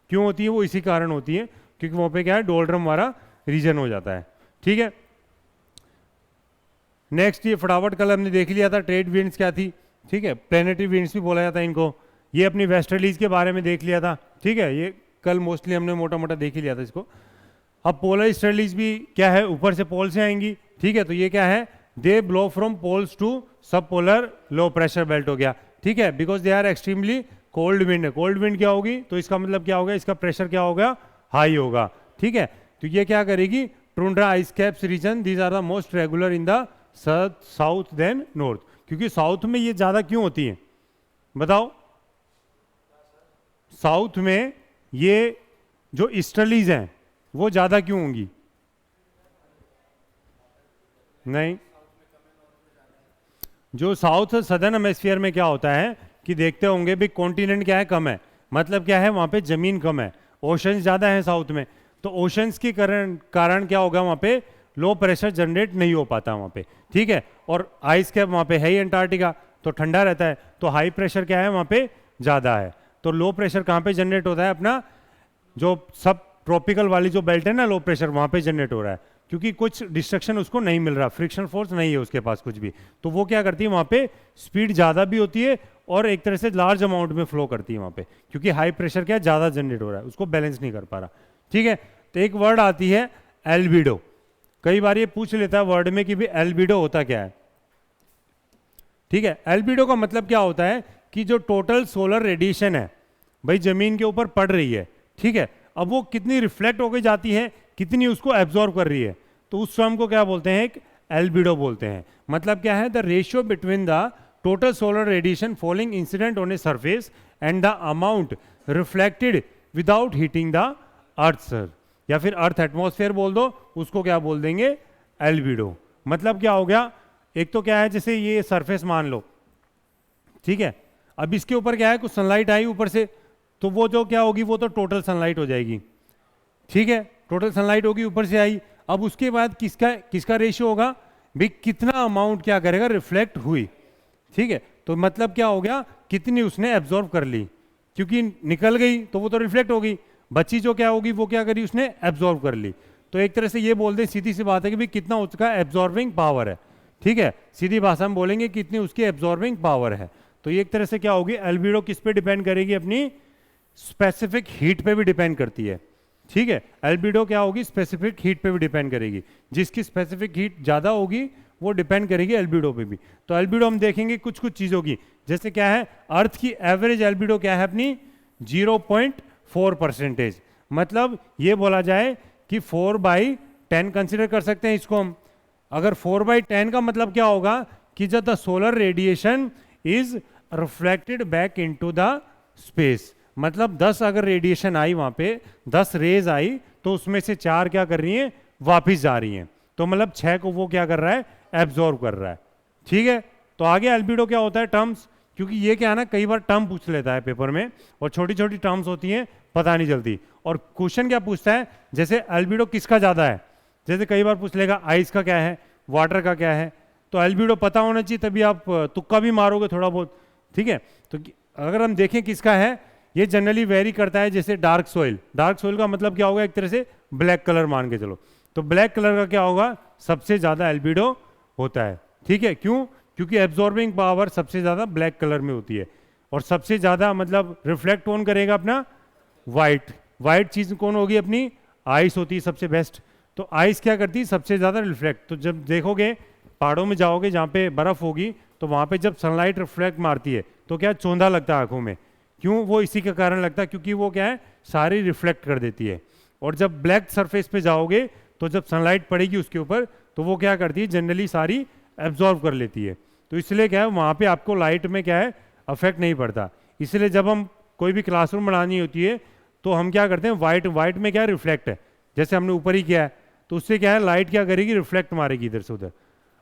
क्यों होती है? वो इसी कारण होती है, क्योंकि वहाँ पे क्या है? डोल्ड्रम वाला रीजन हो जाता है। ठीक है, नेक्स्ट ये फटाफट कल हमने देख लिया था ट्रेड विंड्स क्या थी। ठीक है, प्लेनेटरी विंड्स भी बोला जाता है इनको। ये अपनी वेस्टर्लीज के बारे में देख लिया था। ठीक है, ये कल मोस्टली हमने मोटा मोटा देख ही लिया था इसको। अब पोलर ईस्टर्लीज भी क्या है, ऊपर से पोल से आएंगी, ठीक है। तो ये क्या है, they blow from poles to sub polar low pressure belt हो गया, ठीक है, because they are extremely cold wind. Cold wind क्या होगी, तो इसका मतलब क्या होगा, इसका प्रेशर क्या होगा, हाई होगा, ठीक है। तो ये क्या करेगी, tundra ice caps region, these are the most regular in the south than north. क्योंकि साउथ में ये ज्यादा क्यों होती है, बताओ, साउथ में ये जो ईस्टर्लीज हैं वो ज्यादा क्यों होंगी? नहीं, जो साउथ सदर्न हेमिस्फीयर में क्या होता है कि देखते होंगे भी कॉन्टिनेंट क्या है, कम है, मतलब क्या है, वहां पे जमीन कम है, ओशंस ज्यादा है साउथ में। तो ओशंस के कारण क्या होगा, वहां पे लो प्रेशर जनरेट नहीं हो पाता वहां पे, ठीक है। और आइस कैप वहां पे है ही अंटार्कटिका, तो ठंडा रहता है, तो हाई प्रेशर क्या है वहां पे ज्यादा है। तो लो प्रेशर कहाँ पे जनरेट होता है, अपना जो सब ट्रॉपिकल वाली जो बेल्ट है ना, लो प्रेशर वहां पे जनरेट हो रहा है, क्योंकि कुछ डिस्ट्रक्शन उसको नहीं मिल रहा, फ्रिक्शन फोर्स नहीं है उसके पास कुछ भी। तो वो क्या करती है, वहां पे स्पीड ज्यादा भी होती है और एक तरह से लार्ज अमाउंट में फ्लो करती है वहां पे, क्योंकि हाई प्रेशर क्या ज्यादा जनरेट हो रहा है, उसको बैलेंस नहीं कर पा रहा, ठीक है। तो एक वर्ड आती है एल्बिडो, कई बार ये पूछ लेता है वर्ड में कि भी एल्बिडो होता क्या है, ठीक है। एल्बिडो का मतलब क्या होता है कि जो टोटल सोलर रेडिएशन है भाई जमीन के ऊपर पड़ रही है, ठीक है, अब वो कितनी रिफ्लेक्ट होकर जाती है, कितनी उसको एब्जॉर्ब कर रही है, तो उस टर्म को क्या बोलते हैं, एक एल्बिडो बोलते हैं। मतलब क्या है, the ratio between the total solar radiation falling incident on a surface and the amount reflected without heating the earth sir, या फिर अर्थ एटमॉस्फेयर बोल दो, उसको क्या बोल देंगे, एल्बिडो। मतलब क्या हो गया, एक तो क्या है, जैसे ये सरफेस मान लो, ठीक है, अब इसके ऊपर क्या है, कुछ सनलाइट आई ऊपर से, तो वो जो क्या होगी, वो तो टोटल सनलाइट हो जाएगी, ठीक है, टोटल सनलाइट होगी ऊपर से आई। अब उसके बाद किसका किसका रेशियो होगा भाई, कितना अमाउंट क्या करेगा, रिफ्लेक्ट हुई, ठीक है। तो मतलब क्या हो गया, कितनी उसने एब्जॉर्ब कर ली, क्योंकि निकल गई तो वो तो रिफ्लेक्ट होगी, बच्ची जो क्या होगी वो क्या करी, उसने एब्जॉर्ब कर ली। तो एक तरह से ये बोल दें, सीधी सी बात है कि भाई कितना उसका एब्जॉर्बिंग पावर है, ठीक है, सीधी भाषा में बोलेंगे कितनी उसकी एब्जॉर्बिंग पावर है। तो ये एक तरह से क्या होगी, एल्बिडो किस पे डिपेंड करेगी, अपनी स्पेसिफिक हीट पे भी डिपेंड करती है, ठीक है। एल्बिडो क्या होगी, स्पेसिफिक हीट पे भी डिपेंड करेगी, जिसकी स्पेसिफिक हीट ज्यादा होगी वो डिपेंड करेगी एल्बिडो पे भी। तो एल्बिडो हम देखेंगे कुछ कुछ चीजों की, जैसे क्या है, अर्थ की एवरेज एल्बिडो क्या है अपनी 0.4%, मतलब ये बोला जाए कि 4/10 कंसिडर कर सकते हैं इसको हम। अगर 4/10 का मतलब क्या होगा कि जब the solar radiation is reflected back into the space, मतलब 10 अगर रेडिएशन आई वहां पे, 10 रेज आई, तो उसमें से 4 क्या कर रही हैं, वापिस जा रही हैं, तो मतलब 6 को वो क्या कर रहा है, एब्जॉर्ब कर रहा है, ठीक है। तो आगे एल्बिडो क्या होता है, टर्म्स, क्योंकि ये क्या है ना, कई बार टर्म पूछ लेता है पेपर में, और छोटी छोटी टर्म्स होती हैं, पता नहीं चलती। और क्वेश्चन क्या पूछता है, जैसे एल्बिडो किसका ज्यादा है, जैसे कई बार पूछ लेगा आइस का क्या है, वाटर का क्या है, तो एल्बिडो पता होना चाहिए, तभी आप तुक्का भी मारोगे थोड़ा बहुत, ठीक है। तो अगर हम देखें किसका है, ये जनरली वेरी करता है, जैसे डार्क सोइल, डार्क सोइल का मतलब क्या होगा, एक तरह से ब्लैक कलर मान के चलो, तो ब्लैक कलर का क्या होगा, सबसे ज्यादा एल्बिडो होता है, ठीक है। क्यों, क्योंकि एब्जॉर्बिंग पावर सबसे ज्यादा ब्लैक कलर में होती है, और सबसे ज्यादा मतलब रिफ्लेक्ट कौन करेगा, अपना व्हाइट, व्हाइट चीज कौन होगी, अपनी आइस होती है सबसे बेस्ट। तो आइस क्या करती है, सबसे ज्यादा रिफ्लेक्ट। तो जब देखोगे पहाड़ों में जाओगे जहाँ पे बर्फ होगी, तो वहां पे जब सनलाइट रिफ्लेक्ट मारती है तो क्या चौंधा लगता है आंखों में, क्यों, वो इसी के कारण लगता है, क्योंकि वो क्या है, सारी रिफ्लेक्ट कर देती है। और जब ब्लैक सरफेस पे जाओगे तो जब सनलाइट पड़ेगी उसके ऊपर, तो वो क्या करती है, जनरली सारी एब्जॉर्ब कर लेती है। तो इसलिए क्या है, वहाँ पे आपको लाइट में क्या है, अफेक्ट नहीं पड़ता। इसलिए जब हम कोई भी क्लासरूम बनानी होती है तो हम क्या करते हैं, वाइट, वाइट में क्या है, रिफ्लेक्ट है, जैसे हमने ऊपर ही किया है, तो उससे क्या है, लाइट क्या करेगी, रिफ्लेक्ट मारेगी इधर से उधर।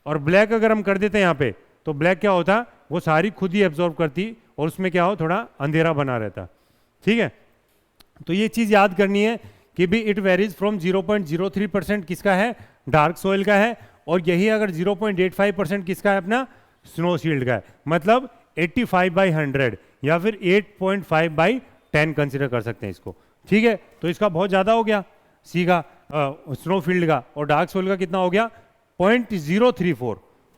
और ब्लैक अगर हम कर देते हैं यहाँ पे, तो ब्लैक क्या होता, वो सारी खुद ही एब्जॉर्ब करती, और उसमें क्या हो, थोड़ा अंधेरा बना रहता, ठीक है। तो ये चीज याद करनी है कि भी इट वेरीज फ्रॉम 0.03% किसका है, डार्क सोइल का है, और यही अगर 0.85% किसका है, अपना स्नो शील्ड का है। मतलब 85/100 या फिर 8.5/10 कंसिडर कर सकते हैं इसको, ठीक है। तो इसका बहुत ज्यादा हो गया सी का, स्नो फील्ड का, और डार्क सोइल का कितना हो गया, 0.034,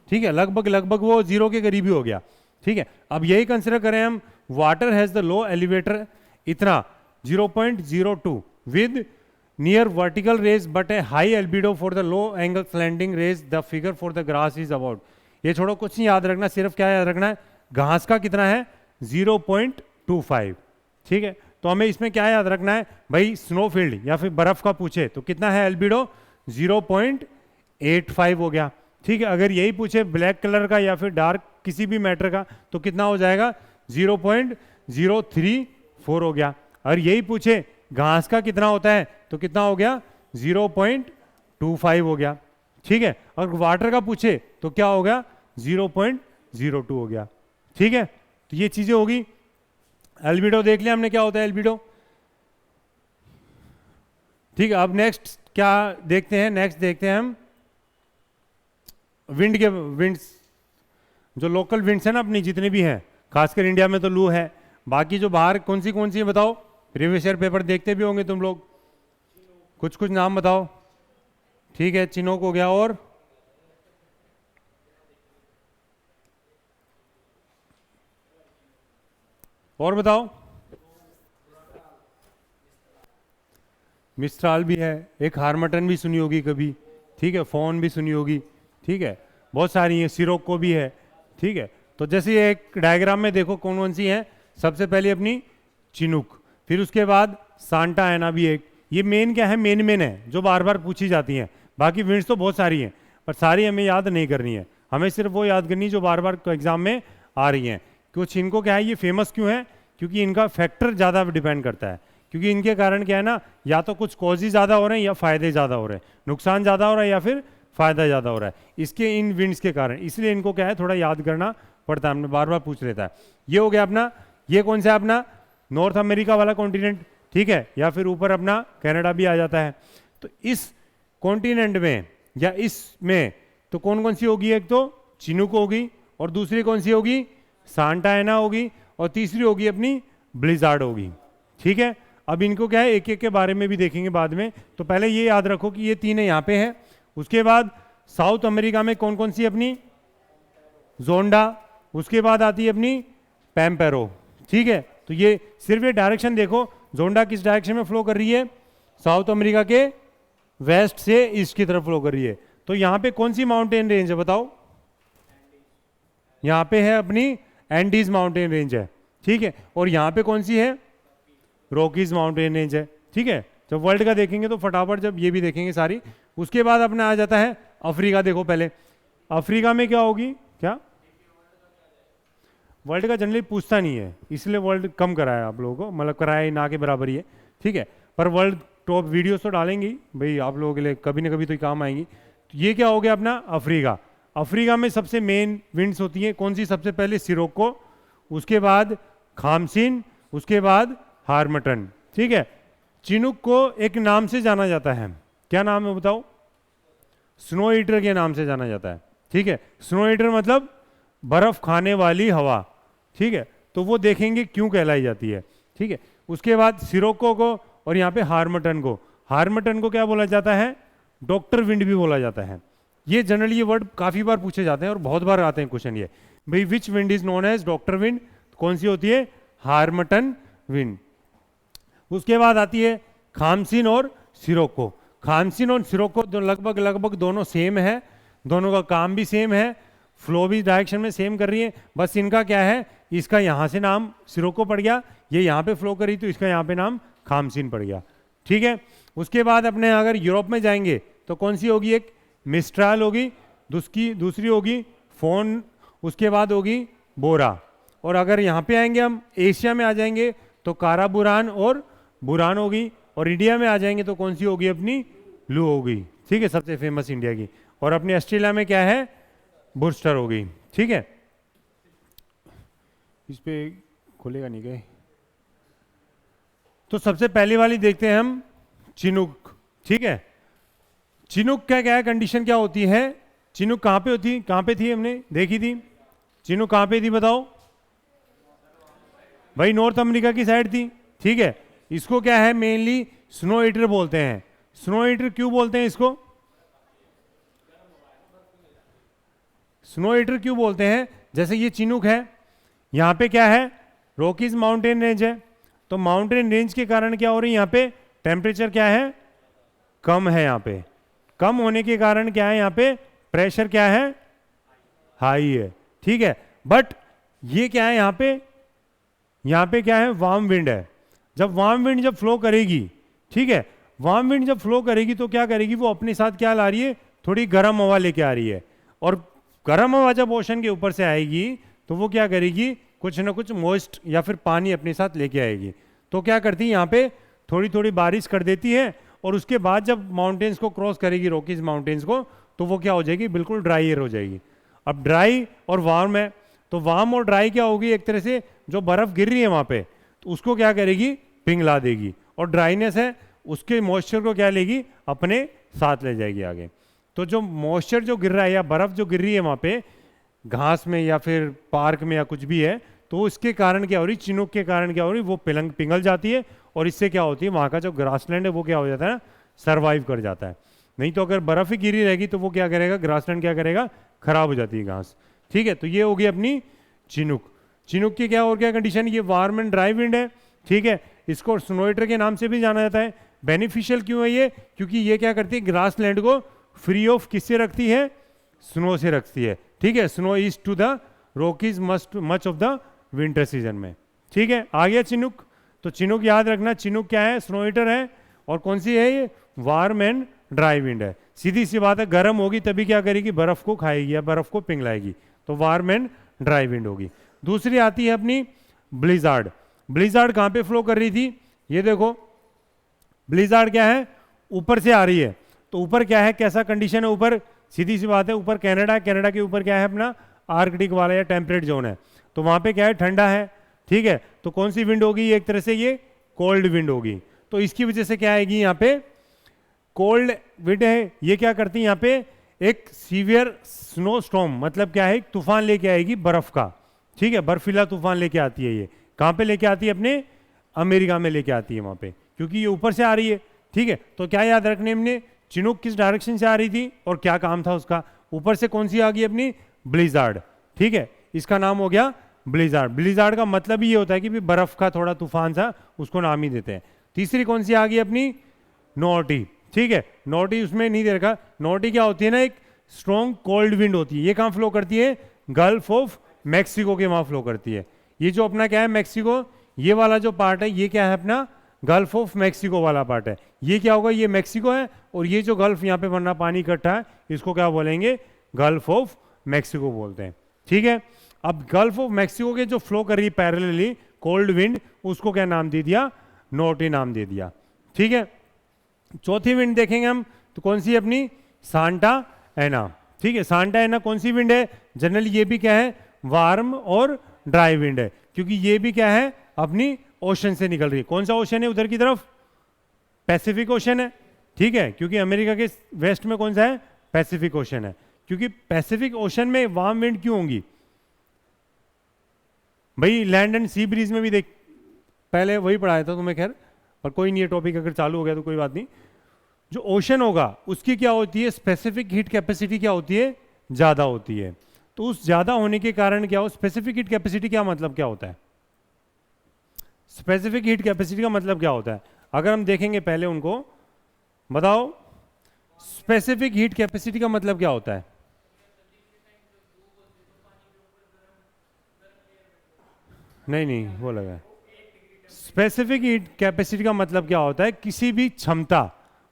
ठीक है, लगभग लगभग वो 0 के करीब ही हो गया, ठीक है। अब यही कंसिडर करें हम, water has the low elevator इतना 0.02 with near vertical rays but a high albedo for the low angle slanting rays the figure for the grass is about. ये छोड़ो, कुछ नहीं याद रखना, सिर्फ क्या याद रखना है, घास का कितना है 0.25। ठीक है, तो हमें इसमें क्या याद रखना है भाई, स्नोफील्ड या फिर बर्फ का पूछे तो कितना है एल्बिडो 0.85 हो गया। ठीक है, अगर यही पूछे ब्लैक कलर का या फिर डार्क किसी भी मैटर का तो कितना हो जाएगा 0.034 हो गया। और यही पूछे घास का कितना होता है तो कितना हो गया 0.25 हो गया। ठीक है, और वाटर का पूछे तो क्या हो गया 0.02 हो गया। ठीक है, तो ये चीजें होगी। एल्बिडो देख लिया हमने क्या होता है एल्बिडो। ठीक है, अब नेक्स्ट क्या देखते हैं, नेक्स्ट देखते हैं हम विंड के विंड्स, जो लोकल विंड्स है ना अपनी जितने भी हैं, खासकर इंडिया में तो लू है, बाकी जो बाहर कौन सी है बताओ, प्रीवियस ईयर पेपर देखते भी होंगे तुम लोग, कुछ कुछ नाम बताओ। ठीक है, चिनोक हो गया, और बताओ। मिस्ट्राल भी है, एक हार्मटन भी सुनी होगी कभी। ठीक है, फोन भी सुनी होगी। ठीक है, बहुत सारी है, सिरोको भी है। ठीक है, तो जैसे ये एक डायग्राम में देखो कौन कौन सी है, सबसे पहले अपनी चिनुक, फिर उसके बाद सांता एना भी एक, ये मेन क्या है, मेन है जो बार बार पूछी जाती हैं। बाकी विंड्स तो बहुत सारी हैं पर सारी हमें याद नहीं करनी है, हमें सिर्फ वो याद करनी है जो बार बार एग्जाम में आ रही हैं। कुछ इनको क्या है, ये फेमस क्यों है, क्योंकि इनका फैक्टर ज़्यादा डिपेंड करता है, क्योंकि इनके कारण क्या है ना, या तो कुछ कॉज ही ज़्यादा हो रहे हैं या फ़ायदे ज़्यादा हो रहे हैं, नुकसान ज़्यादा हो रहा है या फिर फ़ायदा ज़्यादा हो रहा है इसके, इन विंड्स के कारण, इसलिए इनको क्या है थोड़ा याद करना पड़ता है, हमने बार बार पूछ लेता है। ये हो गया अपना, ये कौन सा है अपना नॉर्थ अमेरिका वाला कॉन्टिनेंट। ठीक है, या फिर ऊपर अपना कनाडा भी आ जाता है। तो इस कॉन्टिनेंट में या इसमें तो कौन कौन सी होगी, एक तो चिनुक होगी और दूसरी कौन सी होगी सांता एना होगी और तीसरी होगी अपनी ब्लिजार्ड होगी। ठीक है, अब इनको क्या है एक एक के बारे में भी देखेंगे बाद में, तो पहले ये याद रखो कि ये तीन यहाँ पे है। उसके बाद साउथ अमेरिका में कौन कौन सी अपनी जोंडा, उसके बाद आती है अपनी पैम्पेरो। ठीक है, तो ये सिर्फ ये डायरेक्शन देखो, जोंडा किस डायरेक्शन में फ्लो कर रही है, साउथ अमेरिका के वेस्ट से ईस्ट की तरफ फ्लो कर रही है। तो यहाँ पे कौन सी माउंटेन रेंज है बताओ, यहाँ पे है अपनी एंडीज माउंटेन रेंज है। ठीक है, और यहाँ पे कौन सी है, रॉकीज माउंटेन रेंज है। ठीक है, जब वर्ल्ड का देखेंगे तो फटाफट जब ये भी देखेंगे सारी। उसके बाद अपना आ जाता है अफ्रीका। देखो पहले अफ्रीका में क्या होगी, क्या वर्ल्ड का जनरली पूछता नहीं है, इसलिए वर्ल्ड कम कराया आप लोगों को, मतलब कराया ही ना के बराबर ही है। ठीक है, पर वर्ल्ड टॉप वीडियोस तो डालेंगे भाई आप लोगों के लिए, कभी ना कभी तो काम आएंगी। तो ये क्या हो गया अपना अफ्रीका। अफ्रीका में सबसे मेन विंड्स होती हैं कौन सी, सबसे पहले सिरोको, उसके बाद खामसिन, उसके बाद हार्मटन। ठीक है, चिनुक को एक नाम से जाना जाता है, क्या नाम है बताओ, स्नो ईटर के नाम से जाना जाता है। ठीक है, स्नो ईटर मतलब बर्फ खाने वाली हवा। ठीक है, तो वो देखेंगे क्यों कहलाई जाती है। ठीक है, उसके बाद सिरोको को और यहाँ पे हार्मटन को, हार्मटन को क्या बोला जाता है, डॉक्टर विंड भी बोला जाता है। ये जनरली ये वर्ड काफी बार पूछे जाते हैं और बहुत बार आते हैं क्वेश्चन ये, भाई which wind is known as doctor wind, कौन सी होती है, हार्मटन विंड। उसके बाद आती है खामसिन और सिरोको। खामसिन और सिरोको लगभग लगभग दोनों सेम है, दोनों का काम भी सेम है, फ्लो भी डायरेक्शन में सेम कर रही है, बस इनका क्या है, इसका यहाँ से नाम सिरोको पड़ गया, ये यहाँ पे फ्लो करी तो इसका यहाँ पे नाम खामसिन पड़ गया। ठीक है, उसके बाद अपने अगर यूरोप में जाएंगे तो कौन सी होगी, एक मिस्ट्राल होगी, दूसरी होगी फोन, उसके बाद होगी बोरा। और अगर यहाँ पे आएंगे हम एशिया में आ जाएंगे तो काराबुरान और बुरान होगी, और इंडिया में आ जाएंगे तो कौन सी होगी अपनी लू होगी। ठीक है, सबसे फेमस इंडिया की। और अपने ऑस्ट्रेलिया में क्या है, बुस्टर होगी। ठीक है, इस पे खुलेगा नहीं गए, तो सबसे पहली वाली देखते हैं हम चिनुक। ठीक है, चिनुक का क्या है, कंडीशन क्या होती है, चिनुक कहाँ पे होती, कहाँ पे थी हमने देखी थी, चिनुक कहाँ पे थी बताओ भाई, नॉर्थ अमेरिका की साइड थी। ठीक है, इसको क्या है मेनली स्नो ईटर बोलते हैं। स्नो ईटर क्यों बोलते हैं इसको, स्नो ईटर क्यों बोलते हैं, जैसे ये चिनुक है, यहाँ पे क्या है रॉकीज माउंटेन रेंज है, तो माउंटेन रेंज के कारण क्या हो रही है, यहाँ पे टेम्परेचर क्या है कम है यहाँ पे। कम होने के कारण क्या है, यहाँ पे प्रेशर क्या है, हाई है, ठीक है। बट ये क्या है, यहाँ पे क्या है, वार्म विंड है। जब वार्म विंड जब फ्लो करेगी, ठीक है, वार्म विंड जब फ्लो करेगी तो क्या करेगी, वो अपने साथ क्या ला रही है, थोड़ी गर्म हवा लेके आ रही है। और गर्म हवा जब ओशन के ऊपर से आएगी तो वो क्या करेगी, कुछ ना कुछ मॉइस्ट या फिर पानी अपने साथ लेके आएगी। तो क्या करती है, यहाँ पे थोड़ी थोड़ी बारिश कर देती है। और उसके बाद जब माउंटेन्स को क्रॉस करेगी, रॉकीज माउंटेन्स को, तो वो क्या हो जाएगी, बिल्कुल ड्राई एयर हो जाएगी। अब ड्राई और वार्म है, तो वार्म और ड्राई क्या होगी, एक तरह से जो बर्फ गिर रही है वहाँ पे, तो उसको क्या करेगी, पिघला देगी। और ड्राइनेस है, उसके मॉइस्चर को क्या लेगी, अपने साथ ले जाएगी आगे। तो जो मॉइस्चर जो गिर रहा है या बर्फ जो गिर रही है वहाँ पे घास में या फिर पार्क में या कुछ भी है, तो इसके कारण क्या हो रही, चिनूक के कारण क्या हो रही, वो पिघल जाती है। और इससे क्या होती है, वहाँ का जो ग्रासलैंड है वो क्या हो जाता है ना, सर्वाइव कर जाता है। नहीं तो अगर बर्फ ही गिरी रहेगी तो वो क्या करेगा, ग्रासलैंड क्या करेगा, खराब हो जाती है घास, ठीक है। तो ये होगी अपनी चिनूक। चिनूक की क्या और क्या कंडीशन, ये वार्म एंड ड्राई विंड है, ठीक है। इसको स्नोइटर के नाम से भी जाना जाता है। बेनिफिशियल क्यों है ये, क्योंकि ये क्या करती है, ग्रासलैंड को फ्री ऑफ किससे रखती है, स्नो से रखती है, ठीक है। Snow is to the Rockies much of the winter season में, ठीक है। आ गया चिनूक। तो चिनूक याद रखना, चिनूक क्या है, स्नोइटर है। और कौन सी है ये, वार्म एंड ड्राई विंड है। सीधी सी बात है, गर्म होगी तभी क्या करेगी, बर्फ को खाएगी या बर्फ को पिघलाएगी, तो वार्म एंड ड्राई विंड होगी। दूसरी आती है अपनी ब्लिजार्ड। ब्लिजार्ड कहाँ पे फ्लो कर रही थी, ये देखो, ब्लिजार्ड क्या है, ऊपर से आ रही है। तो ऊपर क्या है, कैसा कंडीशन है ऊपर, सीधी सी बात है, ऊपर कनाडा है, कनाडा के ऊपर क्या है अपना आर्कटिक वाला या टेम्परेट जोन है। तो वहाँ पे क्या है, ठंडा है, ठीक है। तो कौन सी विंड होगी, एक तरह से ये कोल्ड विंड होगी। तो इसकी वजह से क्या आएगी, यहाँ पे कोल्ड विंड है, ये क्या करती है, यहाँ पे एक सीवियर स्नो स्टॉर्म, मतलब क्या है, एक तूफान लेके आएगी बर्फ का, ठीक है। बर्फीला तूफान लेके आती है। ये कहाँ पे लेके आती है, अपने अमेरिका में लेके आती है वहाँ पे, क्योंकि ये ऊपर से आ रही है, ठीक है। तो क्या याद रखने हमने, चिनूक किस डायरेक्शन से आ रही थी और क्या काम था उसका, ऊपर से कौन सी आ गई, अपनी ब्लिजार्ड, ठीक है। इसका नाम हो गया ब्लिजार्ड। ब्लिजार्ड का मतलब ये होता है कि भी बर्फ का थोड़ा तूफान सा, उसको नाम ही देते हैं। तीसरी कौन सी आ गई अपनी, नॉर्टी, ठीक है। नॉर्टी उसमें नहीं दे रखा। नॉर्टी क्या होती है ना, एक स्ट्रॉन्ग कोल्ड विंड होती है। ये कहाँ फ्लो करती है, गल्फ ऑफ मैक्सिको के वहाँ फ्लो करती है। ये जो अपना क्या है, मैक्सिको, ये वाला जो पार्ट है, ये क्या है अपना गल्फ ऑफ मैक्सिको वाला पार्ट है। ये क्या होगा, ये मैक्सिको है, और ये जो गल्फ यहाँ पे बनना पानी इकट्ठा है, इसको क्या बोलेंगे, गल्फ ऑफ मैक्सिको बोलते हैं, ठीक है। अब गल्फ ऑफ मैक्सिको के जो फ्लो कर रही है पैरेलली कोल्ड विंड, उसको क्या नाम दे दिया, नॉर्टी नाम दे दिया, ठीक है। चौथी विंड देखेंगे हम, तो कौन सी अपनी सांटा एना, ठीक है। सांटा एना कौन सी विंड है, जनरली ये भी क्या है, वार्म और ड्राई विंड है, क्योंकि ये भी क्या है, अपनी ओशन से निकल रही है। कौन सा ओशन है उधर की तरफ, पैसिफिक ओशन है, ठीक है। क्योंकि अमेरिका के वेस्ट में कौन सा है, पैसिफिक ओशन है। क्योंकि पैसिफिक ओशन में वार्म विंड क्यों होंगी भाई, लैंड एंड सी ब्रीज में भी देख, पहले वही पढ़ाया था तुम्हें, खैर पर कोई नहीं, ये टॉपिक अगर चालू हो गया तो कोई बात नहीं। जो ओशन होगा उसकी क्या होती है, स्पेसिफिक हीट कैपेसिटी क्या होती है, ज्यादा होती है। तो उस ज्यादा होने के कारण क्या हो, स्पेसिफिक हीट कैपेसिटी क्या मतलब क्या होता है, स्पेसिफिक हीट कैपेसिटी का मतलब क्या होता है, अगर हम देखेंगे पहले उनको बताओ, स्पेसिफिक हीट कैपेसिटी का मतलब क्या होता है। नहीं वो लगा, स्पेसिफिक हीट कैपेसिटी का मतलब क्या होता है, किसी भी क्षमता,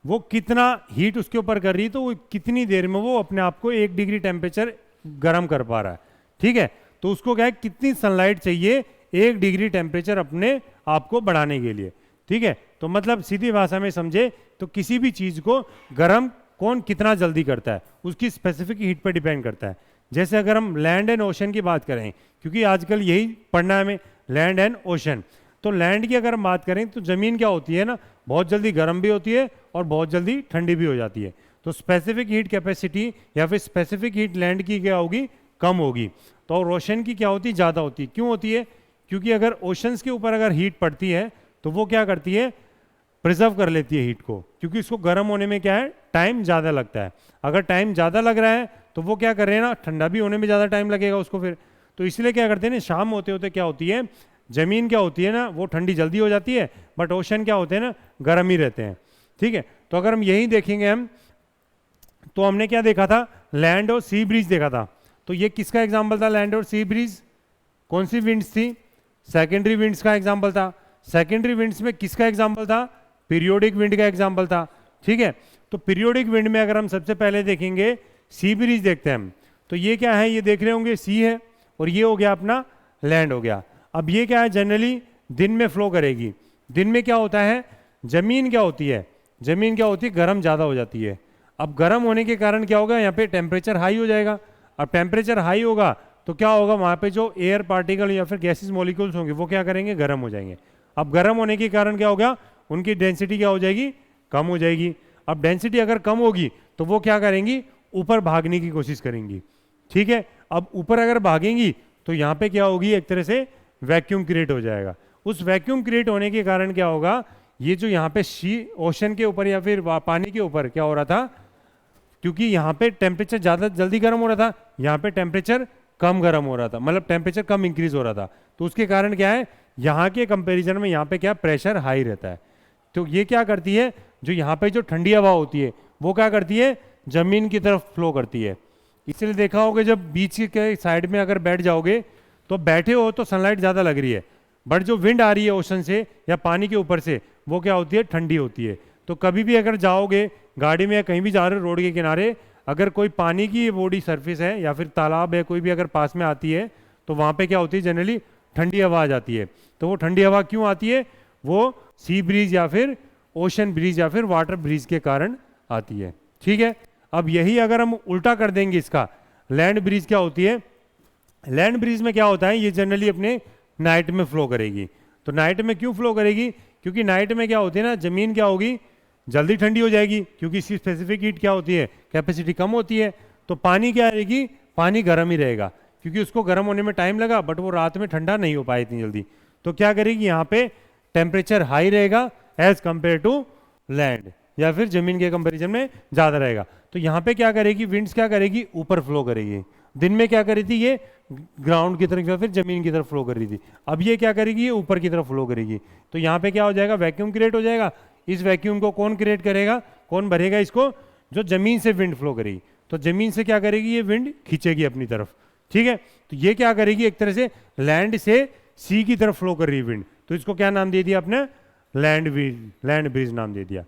वो कितना हीट उसके ऊपर कर रही है, तो वो कितनी देर में वो अपने आप को 1 डिग्री टेम्परेचर गर्म कर पा रहा है, ठीक है। तो उसको क्या है, कितनी सनलाइट चाहिए 1 डिग्री टेम्परेचर अपने आप को बढ़ाने के लिए, ठीक है। तो मतलब सीधी भाषा में समझे तो किसी भी चीज को गर्म कौन कितना जल्दी करता है, उसकी स्पेसिफिक हीट पर डिपेंड करता है। जैसे अगर हम लैंड एंड ओशन की बात करें, क्योंकि आजकल यही पढ़ना है हमें, लैंड एंड ओशन। तो लैंड की अगर हम बात करें तो जमीन क्या होती है ना, बहुत जल्दी गर्म भी होती है और बहुत जल्दी ठंडी भी हो जाती है। तो स्पेसिफिक हीट कैपेसिटी या फिर स्पेसिफिक हीट लैंड की क्या होगी, कम होगी। तो और ओशन की क्या होती है, ज़्यादा होती है। क्यों होती है, क्योंकि अगर ओशंस के ऊपर अगर हीट पड़ती है तो वो क्या करती है, प्रिजर्व कर लेती है हीट को, क्योंकि इसको गर्म होने में क्या है, टाइम ज़्यादा लगता है। अगर टाइम ज़्यादा लग रहा है तो वो क्या कर रहे हैं ना, ठंडा भी होने में ज़्यादा टाइम लगेगा उसको फिर। तो इसलिए क्या करते हैं ना, शाम होते होते क्या होती है, जमीन क्या होती है ना, वो ठंडी जल्दी हो जाती है, बट ओशन क्या होते हैं ना, गर्म ही रहते हैं, ठीक है। तो अगर हम यही देखेंगे हम, तो हमने क्या देखा था, लैंड और सी ब्रीज देखा था। तो ये किसका एग्जाम्पल था, लैंड और सी ब्रीज? कौन सी विंड्स थी? सेकेंडरी विंड्स का एग्जाम्पल था। सेकेंडरी विंड्स में किसका एग्जाम्पल था? पीरियोडिक विंड का एग्जाम्पल था। ठीक है, तो पीरियोडिक विंड में अगर हम सबसे पहले देखेंगे सी ब्रीज देखते हैं हम, तो ये क्या है, ये देख रहे होंगे सी है, और ये हो गया अपना लैंड हो गया। अब ये क्या है, जनरली दिन में फ्लो करेगी। दिन में क्या होता है, जमीन क्या होती है, जमीन क्या होती है, गर्म ज़्यादा हो जाती है। अब गर्म होने के कारण क्या होगा, यहाँ पे टेम्परेचर हाई हो जाएगा। अब टेम्परेचर हाई होगा तो क्या होगा, वहाँ पे जो एयर पार्टिकल या फिर गैसेस मॉलिक्यूल्स होंगे वो क्या करेंगे, गर्म हो जाएंगे। अब गर्म होने के कारण क्या होगा, उनकी डेंसिटी क्या हो जाएगी, कम हो जाएगी। अब डेंसिटी अगर कम होगी तो वो क्या करेंगी, ऊपर भागने की कोशिश करेंगी। ठीक है, अब ऊपर अगर भागेंगी तो यहाँ पे क्या होगी, एक तरह से वैक्यूम क्रिएट हो जाएगा। उस वैक्यूम क्रिएट होने के कारण क्या होगा, ये जो यहाँ पे ओशन के ऊपर या फिर पानी के ऊपर क्या हो रहा था, क्योंकि यहाँ पे टेम्परेचर ज़्यादा जल्दी गर्म हो रहा था, यहाँ पे टेम्परेचर कम गर्म हो रहा था, मतलब टेम्परेचर कम इंक्रीज हो रहा था। तो उसके कारण क्या है, यहाँ के कंपैरिजन में यहाँ पे क्या प्रेशर हाई रहता है। तो ये क्या करती है, जो यहाँ पे जो ठंडी हवा होती है वो क्या करती है, जमीन की तरफ फ्लो करती है। इसलिए देखा होगा जब बीच के साइड में अगर बैठ जाओगे तो बैठे हो तो सनलाइट ज़्यादा लग रही है, बट जो विंड आ रही है ओशन से या पानी के ऊपर से वो क्या होती है, ठंडी होती है। तो कभी भी अगर जाओगे गाड़ी में या कहीं भी जा रहे हो रोड के किनारे, अगर कोई पानी की बॉडी सरफेस है या फिर तालाब है कोई भी अगर पास में आती है तो वहाँ पे क्या होती है, जनरली ठंडी हवा आ जाती है। तो वो ठंडी हवा क्यों आती है, वो सी ब्रीज या फिर ओशन ब्रीज या फिर वाटर ब्रीज के कारण आती है। ठीक है, अब यही अगर हम उल्टा कर देंगे इसका, लैंड ब्रीज क्या होती है, लैंड ब्रीज में क्या होता है, ये जनरली अपने नाइट में फ्लो करेगी। तो नाइट में क्यों फ्लो करेगी, क्योंकि नाइट में क्या होती है ना, जमीन क्या होगी, जल्दी ठंडी हो जाएगी, क्योंकि इसकी स्पेसिफिक हीट क्या होती है, कैपेसिटी कम होती है। तो पानी क्या रहेगी, पानी गर्म ही रहेगा, क्योंकि उसको गर्म होने में टाइम लगा, बट वो रात में ठंडा नहीं हो पाए इतनी जल्दी। तो क्या करेगी, यहाँ पे टेम्परेचर हाई रहेगा एज कंपेयर टू लैंड, या फिर जमीन के कंपेरिजन में ज़्यादा रहेगा। तो यहाँ पे क्या करेगी, विंड्स क्या करेगी, ऊपर फ्लो करेगी। दिन में क्या करी थी, ये ग्राउंड की तरफ या फिर जमीन की तरफ फ्लो कर रही थी। अब ये क्या करेगी, ये ऊपर की तरफ फ्लो करेगी। तो यहाँ पे क्या हो जाएगा, वैक्यूम क्रिएट हो जाएगा। इस वैक्यूम को कौन क्रिएट करेगा, कौन भरेगा इसको, जो जमीन से विंड फ्लो करेगी। तो जमीन से क्या करेगी, ये विंड खींचेगी अपनी तरफ। ठीक है, तो ये क्या करेगी, एक तरह से लैंड से सी की तरफ फ्लो कर रही है विंड। तो इसको क्या नाम दे दिया आपने, लैंड ब्रीज नाम दे दिया।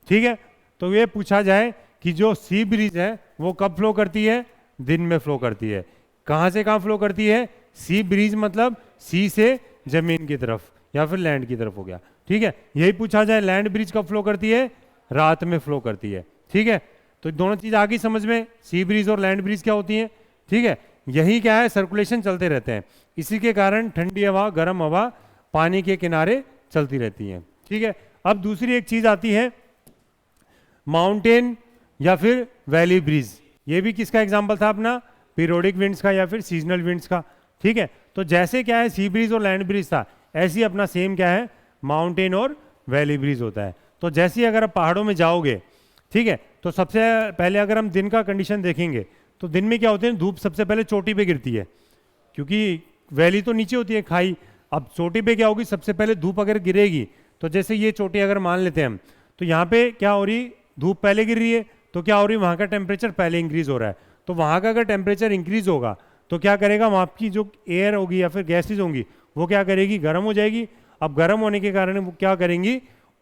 ठीक है, तो ये पूछा जाए कि जो सी ब्रीज है वो कब फ्लो करती है, दिन में फ्लो करती है। कहाँ से कहाँ फ्लो करती है, सी ब्रीज मतलब सी से जमीन की तरफ या फिर लैंड की तरफ हो गया। ठीक है, यही पूछा जाए लैंड ब्रिज कब फ्लो करती है, रात में फ्लो करती है। ठीक है, तो दोनों चीज आ गई समझ में, सी ब्रिज और लैंड ब्रिज क्या होती है। ठीक है, यही क्या है, सर्कुलेशन चलते रहते हैं, इसी के कारण ठंडी हवा गर्म हवा पानी के किनारे चलती रहती है। ठीक है, अब दूसरी एक चीज आती है माउंटेन या फिर वैली ब्रिज। ये भी किसका एग्जाम्पल था अपना, पीरियोडिक विंड्स का या फिर सीजनल विंड्स का। ठीक है, तो जैसे क्या है सी ब्रिज और लैंड ब्रिज था, ऐसे ही अपना सेम क्या है, माउंटेन और वैली ब्रिज होता है। तो जैसे ही अगर आप पहाड़ों में जाओगे, ठीक है, तो सबसे पहले अगर हम दिन का कंडीशन देखेंगे तो दिन में क्या होते हैं, धूप सबसे पहले चोटी पे गिरती है, क्योंकि वैली तो नीचे होती है खाई। अब चोटी पे क्या होगी, सबसे पहले धूप अगर गिरेगी, तो जैसे ये चोटी अगर मान लेते हैं हम, तो यहाँ पे क्या हो रही, धूप पहले गिर रही है, तो क्या हो रही, वहाँ का टेम्परेचर पहले इंक्रीज हो रहा है। तो वहाँ का अगर टेम्परेचर इंक्रीज होगा तो क्या करेगा, वहाँ की जो एयर होगी या फिर गैसेज होंगी वो क्या करेगी, गर्म हो जाएगी। अब गर्म होने के कारण वो क्या करेंगी,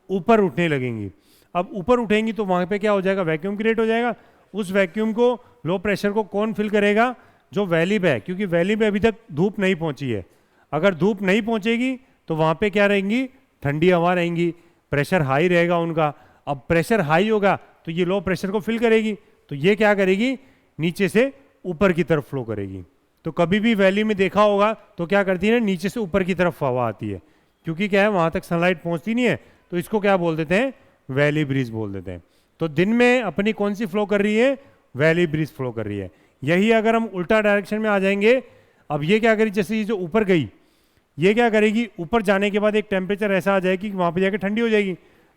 ऊपर उठने लगेंगी। अब ऊपर उठेंगी तो वहाँ पे क्या हो जाएगा, वैक्यूम क्रिएट हो जाएगा। उस वैक्यूम को, लो प्रेशर को कौन फिल करेगा, जो वैली पे है, क्योंकि वैली पे अभी तक धूप नहीं पहुंची है। अगर धूप नहीं पहुंचेगी तो वहाँ पे क्या रहेंगी, ठंडी हवा रहेंगी, प्रेशर हाई रहेगा उनका। अब प्रेशर हाई होगा तो ये लो प्रेशर को फिल करेगी, तो ये क्या करेगी, नीचे से ऊपर की तरफ फ्लो करेगी। तो कभी भी वैली में देखा होगा तो क्या करती है ना, नीचे से ऊपर की तरफ हवा आती है, क्योंकि क्या है वहां तक सनलाइट पहुंचती नहीं है। तो इसको क्या बोल देते हैं, वैली ब्रिज बोल देते हैं। तो दिन में अपनी कौन सी फ्लो कर रही है, वैली ब्रिज फ्लो कर रही है। यही अगर हम उल्टा डायरेक्शन में आ जाएंगे, अब ये क्या करेगी, जैसे ये जो ऊपर गई, ये क्या करेगी, ऊपर जाने के बाद एक टेम्परेचर ऐसा आ जाएगी कि वहां पे जाके ठंडी हो जाएगी।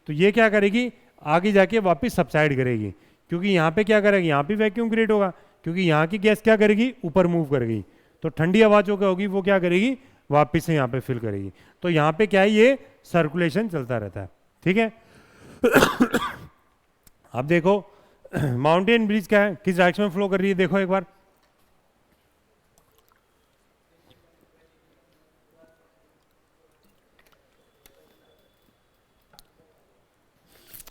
तो ये क्या करेगी, आगे जाके वापस सबसाइड करेगी, क्योंकि यहाँ पे क्या करेगी, यहाँ पे वैक्यूम क्रिएट होगा, क्योंकि यहाँ की गैस क्या करेगी, ऊपर मूव करेगी। तो ठंडी हवा जो क्या होगी वो क्या करेगी, वापस से यहाँ पे फिल करेगी। तो यहाँ पे क्या है, ये सर्कुलेशन चलता रहता है। ठीक है अब देखो माउंटेन ब्रिज क्या है, किस डायरेक्शन में फ्लो कर रही है, देखो एक बार।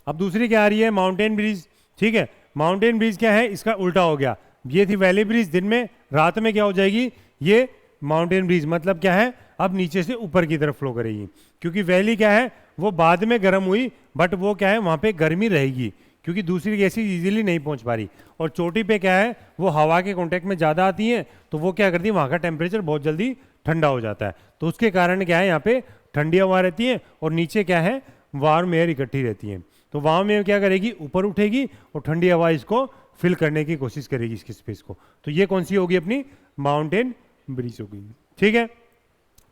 अब दूसरी क्या आ रही है, माउंटेन ब्रिज। ठीक है, माउंटेन ब्रिज क्या है, इसका उल्टा हो गया। ये थी वैली ब्रिज दिन में, रात में क्या हो जाएगी, ये माउंटेन ब्रिज मतलब क्या है, अब नीचे से ऊपर की तरफ फ्लो करेगी। क्योंकि वैली क्या है, वो बाद में गर्म हुई, बट वो क्या है, वहां पे गर्मी रहेगी क्योंकि दूसरी गैसेज इजीली नहीं पहुंच पा रही। और चोटी पे क्या है, वो हवा के कांटेक्ट में ज़्यादा आती हैं, तो वो क्या करती है, वहाँ का टेम्परेचर बहुत जल्दी ठंडा हो जाता है। तो उसके कारण क्या है, यहाँ पे ठंडी हवा रहती है और नीचे क्या है, वार्म एयर इकट्ठी रहती है। तो वार्म एयर क्या करेगी, ऊपर उठेगी और ठंडी हवा इसको फिल करने की कोशिश करेगी इसकी स्पेस को। तो ये कौन सी होगी, अपनी माउंटेन ब्रिज होगी। ठीक है,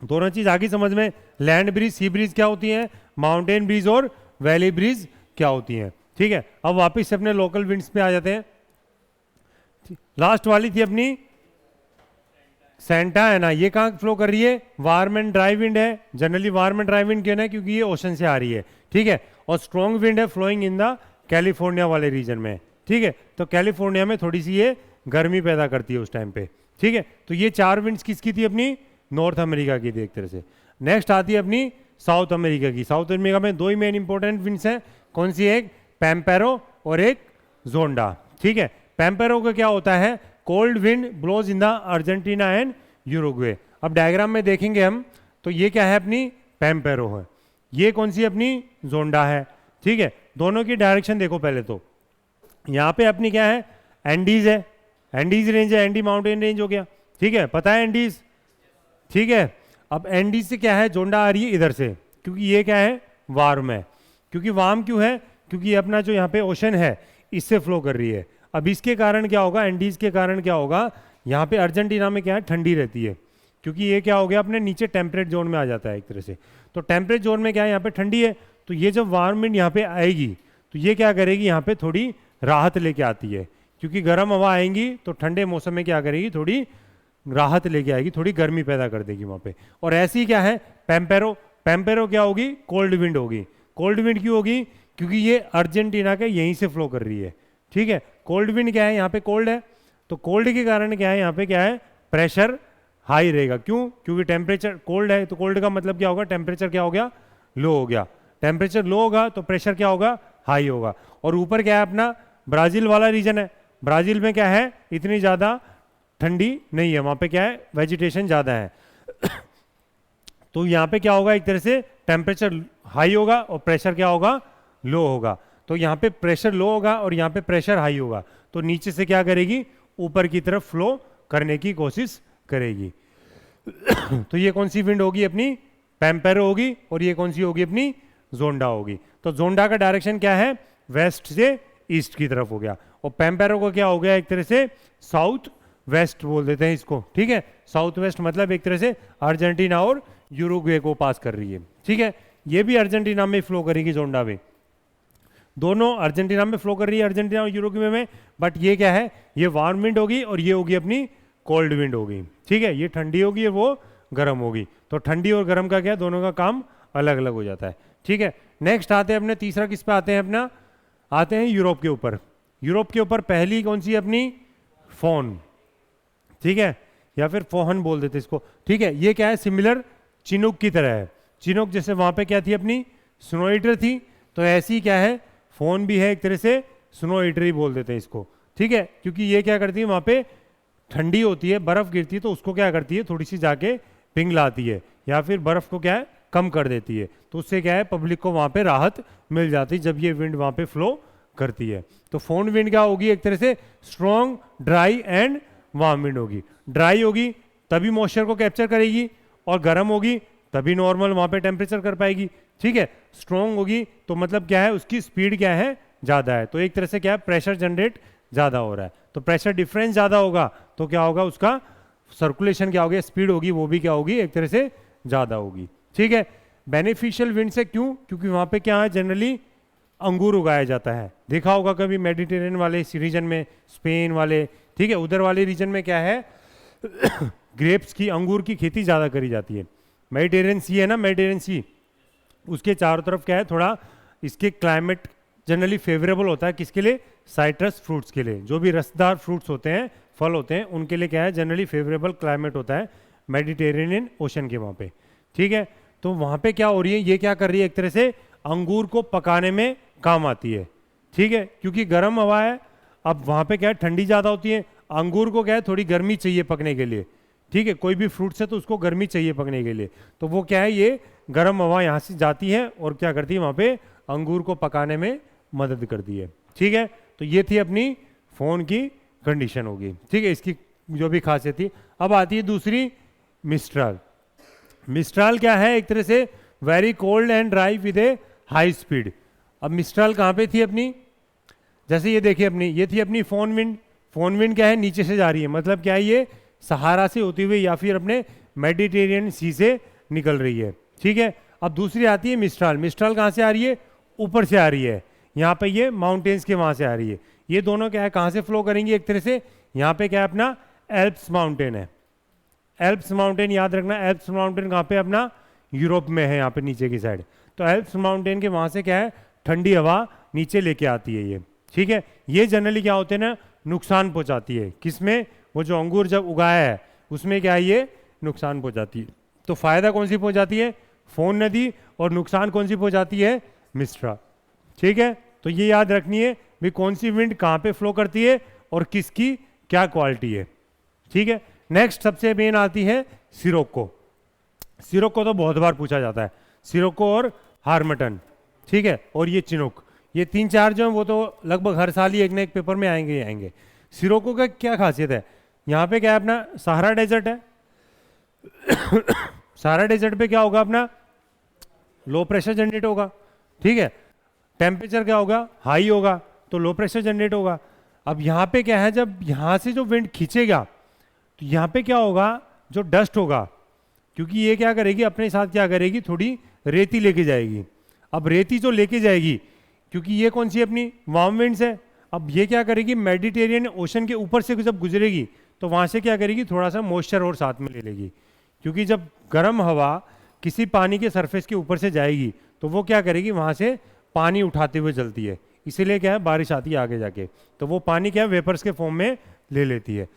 दोनों चीज आगे समझ में। लैंड ब्रिज, सी ब्रिज क्या होती है, माउंटेन ब्रिज और वैली ब्रिज क्या होती हैं। ठीक है, अब वापस से अपने लोकल विंड्स पे आ जाते हैं। लास्ट वाली थी अपनी सेंटा है ना, ये कहाँ फ्लो कर रही है, वार्म एंड ड्राई विंड है। Generally warm and dry wind क्यों है, क्योंकि ये ओशन से आ रही है। ठीक है, और स्ट्रॉन्ग विंड है फ्लोइंग इन द कैलिफोर्निया वाले रीजन में। ठीक है, तो कैलिफोर्निया में थोड़ी सी ये गर्मी पैदा करती है उस टाइम पे। ठीक है, तो ये चार विंड्स किसकी थी, अपनी नॉर्थ अमेरिका की थी एक तरह से। नेक्स्ट आती है अपनी साउथ अमेरिका की। साउथ अमेरिका में दो ही मेन इंपॉर्टेंट विंड्स हैं, कौन सी, एक पैम्पेरो और एक जोंडा। ठीक है, पैम्पेरो का क्या होता है, cold wind blows in the Argentina and Uruguay. अब डायग्राम में देखेंगे हम, तो ये क्या है, अपनी पैम्पेरो है, ये कौन सी अपनी जोंडा है। ठीक है, दोनों की डायरेक्शन देखो पहले तो, यहाँ पे अपनी क्या है, एंडीज है, एंडीज रेंज है, एंडी माउंटेन रेंज हो गया। ठीक है, पता है एंडीज। ठीक है, अब एंडीज से क्या है, जोंडा आ रही है इधर से, क्योंकि ये क्या है, वार्म है। क्योंकि वार्म क्यों है, क्योंकि ये अपना जो यहाँ पे ओशन है इससे फ्लो कर रही है। अब इसके कारण क्या होगा, एंडीज के कारण क्या होगा, यहाँ पे अर्जेंटीना में क्या है, ठंडी रहती है, क्योंकि ये क्या हो गया, अपने नीचे टेम्परेट जोन में आ जाता है एक तरह से। तो टेम्परेट जोन में क्या है, यहाँ पे ठंडी है, तो ये जब वार्म विंड यहाँ पे आएगी तो ये क्या करेगी, यहाँ पे थोड़ी राहत लेके आती है। क्योंकि गर्म हवा आएंगी तो ठंडे मौसम में क्या करेगी, थोड़ी राहत लेके आएगी, थोड़ी गर्मी पैदा कर देगी वहाँ पे। और ऐसी ही क्या है, पैम्पेरो, पैम्पेरो क्या होगी, कोल्ड विंड होगी। कोल्ड विंड क्यों होगी, क्योंकि ये अर्जेंटीना के यहीं से फ्लो कर रही है। ठीक है, कोल्ड विंड क्या है, यहाँ पे कोल्ड है, तो कोल्ड के कारण क्या है, यहाँ पे क्या है, प्रेशर हाई रहेगा। क्यों, क्योंकि टेम्परेचर कोल्ड है, तो कोल्ड का मतलब क्या होगा, टेम्परेचर क्या हो गया, लो हो गया। टेम्परेचर लो होगा तो प्रेशर क्या होगा, हाई होगा। और ऊपर क्या है, अपना ब्राजील वाला रीजन है, ब्राजील में क्या है, इतनी ज़्यादा ठंडी नहीं है, वहाँ पे क्या है, वेजिटेशन ज़्यादा है। तो यहाँ पे क्या होगा, एक तरह से टेम्परेचर हाई होगा और प्रेशर क्या होगा, लो होगा। तो यहाँ पे प्रेशर लो होगा और यहाँ पे प्रेशर हाई होगा, तो नीचे से क्या करेगी, ऊपर की तरफ फ्लो करने की कोशिश करेगी। तो ये कौन सी विंड होगी, अपनी पैम्पेरो होगी, और ये कौन सी होगी, अपनी जोंडा होगी। तो जोंडा का डायरेक्शन क्या है, वेस्ट से ईस्ट की तरफ हो गया, और पैम्पेरो को क्या हो गया, एक तरह से साउथ वेस्ट बोल देते हैं इसको। ठीक है, साउथ वेस्ट मतलब एक तरह से अर्जेंटीना और यूरुग्वे को पास कर रही है। ठीक है, ये भी अर्जेंटीना में फ्लो करेगी जोंडा भी, दोनों अर्जेंटीना में फ्लो कर रही है, अर्जेंटीना और यूरुग्वे में। बट ये क्या है, ये वार्म विंड होगी और ये होगी अपनी कोल्ड विंड होगी। ठीक है, ये ठंडी होगी और वो गर्म होगी। तो ठंडी और गर्म का क्या, दोनों का काम अलग अलग हो जाता है। ठीक है, नेक्स्ट आते हैं अपने तीसरा, किस पे आते हैं, अपना आते हैं यूरोप के ऊपर। यूरोप के ऊपर पहली कौन सी, अपनी फोन। ठीक है, या फिर फोहन बोल देते इसको। ठीक है, ये क्या है, सिमिलर चिनुक की तरह है। चिनुक जैसे वहां पे क्या थी, अपनी स्नो ईटर थी, तो ऐसी क्या है, फोन भी है एक तरह से, स्नो ईटर ही बोल देते हैं इसको। ठीक है, क्योंकि ये क्या करती है, वहां पे ठंडी होती है, बर्फ गिरती है, तो उसको क्या करती है, थोड़ी सी जाके पिघलाती है, या फिर बर्फ को क्या है, कम कर देती है। तो उससे क्या है, पब्लिक को वहां पे राहत मिल जाती है जब ये विंड वहां पे फ्लो करती है। तो फोन विंड क्या होगी, एक तरह से strong, dry and warm wind होगी। ड्राई होगी तभी मॉइस्चर को कैप्चर करेगी, और गर्म होगी तभी नॉर्मल वहां पे टेम्परेचर कर पाएगी। ठीक है, स्ट्रॉन्ग होगी तो मतलब क्या है, उसकी स्पीड क्या है, ज़्यादा है, तो एक तरह से क्या है, प्रेशर जनरेट ज़्यादा हो रहा है। तो प्रेशर डिफरेंस ज़्यादा होगा तो क्या होगा, उसका सर्कुलेशन क्या होगी, स्पीड होगी, वो भी क्या होगी, एक तरह से ज़्यादा होगी। ठीक है, बेनिफिशियल विंड से क्यों, क्योंकि वहाँ पे क्या है, जनरली अंगूर उगाया जाता है। देखा होगा कभी मेडिटेरेनियन वाले रीजन में, स्पेन वाले, ठीक है, उधर वाले रीजन में क्या है ग्रेप्स की, अंगूर की खेती ज़्यादा करी जाती है। मेडिटेरियन सी है ना, मेडिटेरियन सी, उसके चारों तरफ क्या है, थोड़ा इसके क्लाइमेट जनरली फेवरेबल होता है किसके लिए? साइट्रस फ्रूट्स के लिए। जो भी रसदार फ्रूट्स होते हैं, फल होते हैं, उनके लिए क्या है, जनरली फेवरेबल क्लाइमेट होता है मेडिटेरेनियन ओशन के वहाँ पे। ठीक है, तो वहाँ पे क्या हो रही है, ये क्या कर रही है, एक तरह से अंगूर को पकाने में काम आती है। ठीक है, क्योंकि गर्म हवा है, अब वहाँ पे क्या है, ठंडी ज़्यादा होती है, अंगूर को क्या है, थोड़ी गर्मी चाहिए पकने के लिए। ठीक है, कोई भी फ्रूट है तो उसको गर्मी चाहिए पकने के लिए, तो वो क्या है, ये गर्म हवा यहाँ से जाती है और क्या करती है, वहाँ पे अंगूर को पकाने में मदद करती है। ठीक है, तो ये थी अपनी फ़ोन की कंडीशन होगी। ठीक है, इसकी जो भी खासियत थी। अब आती है दूसरी, मिस्ट्राल। मिस्ट्राल क्या है, एक तरह से very cold and dry with A high speed. अब मिस्ट्राल कहाँ पे थी अपनी, जैसे ये देखिए अपनी, ये थी अपनी फोन विंड। फोन विंड क्या है, नीचे से जा रही है, मतलब क्या है, ये सहारा से होती हुई या फिर अपने मेडिटेरियन सी से निकल रही है। ठीक है, अब दूसरी आती है मिस्ट्राल। मिस्ट्राल कहाँ से आ रही है, ऊपर से आ रही है, यहाँ पे ये माउंटेन्स के वहाँ से आ रही है। ये दोनों क्या है, कहाँ से फ्लो करेंगी, एक तरह से यहाँ पे क्या है, अपना एल्प्स माउंटेन है। एल्प्स माउंटेन याद रखना, एल्प्स माउंटेन कहाँ पे, अपना यूरोप में है, यहाँ पे नीचे की साइड। तो एल्प्स माउंटेन के वहाँ से क्या है, ठंडी हवा नीचे लेके आती है ये। ठीक है, ये जनरली क्या होते हैं ना, नुकसान पहुँचाती है, किसमें, वो जो अंगूर जब उगाया है उसमें क्या है, ये नुकसान पहुँचाती है। तो फायदा कौन सी पहुँचाती है, फोन नदी, और नुकसान कौन सी पहुँचाती है, मिस्ट्रा। ठीक है, तो ये याद रखनी है भी कौन सी विंड कहाँ पे फ्लो करती है और किसकी क्या क्वालिटी है। ठीक है, नेक्स्ट सबसे मेन आती है सिरोको। सिरोको तो बहुत बार पूछा जाता है, सिरोको और हार्मटन। ठीक है, और ये चिनूक, ये 3-4 जो हैं वो तो लगभग हर साल ही एक ना एक पेपर में आएंगे ही आएंगे। सिरोको का क्या खासियत है, यहाँ पे क्या है, अपना सहारा डेजर्ट है। सहारा डेजर्ट पे क्या होगा, अपना लो प्रेशर जनरेट होगा। ठीक है, टेम्परेचर क्या होगा, हाई होगा, तो लो प्रेशर जनरेट होगा। अब यहाँ पे क्या है, जब यहाँ से जो विंड खींचेगा तो यहाँ पे क्या होगा, जो डस्ट होगा, क्योंकि ये क्या करेगी, अपने साथ क्या करेगी, थोड़ी रेती लेके जाएगी। अब रेती जो लेके जाएगी, क्योंकि ये कौन सी अपनी वार्म विंड्स है, अब ये क्या करेगी, मेडिटेरियन ओशन के ऊपर से जब गुजरेगी तो वहाँ से क्या करेगी, थोड़ा सा मॉइस्चर और साथ में ले लेगी। क्योंकि जब गर्म हवा किसी पानी के सरफेस के ऊपर से जाएगी तो वो क्या करेगी, वहाँ से पानी उठाते हुए चलती है, इसीलिए क्या है, बारिश आती है आगे जाके, तो वो पानी क्या है, वेपर्स के फॉर्म में ले लेती है।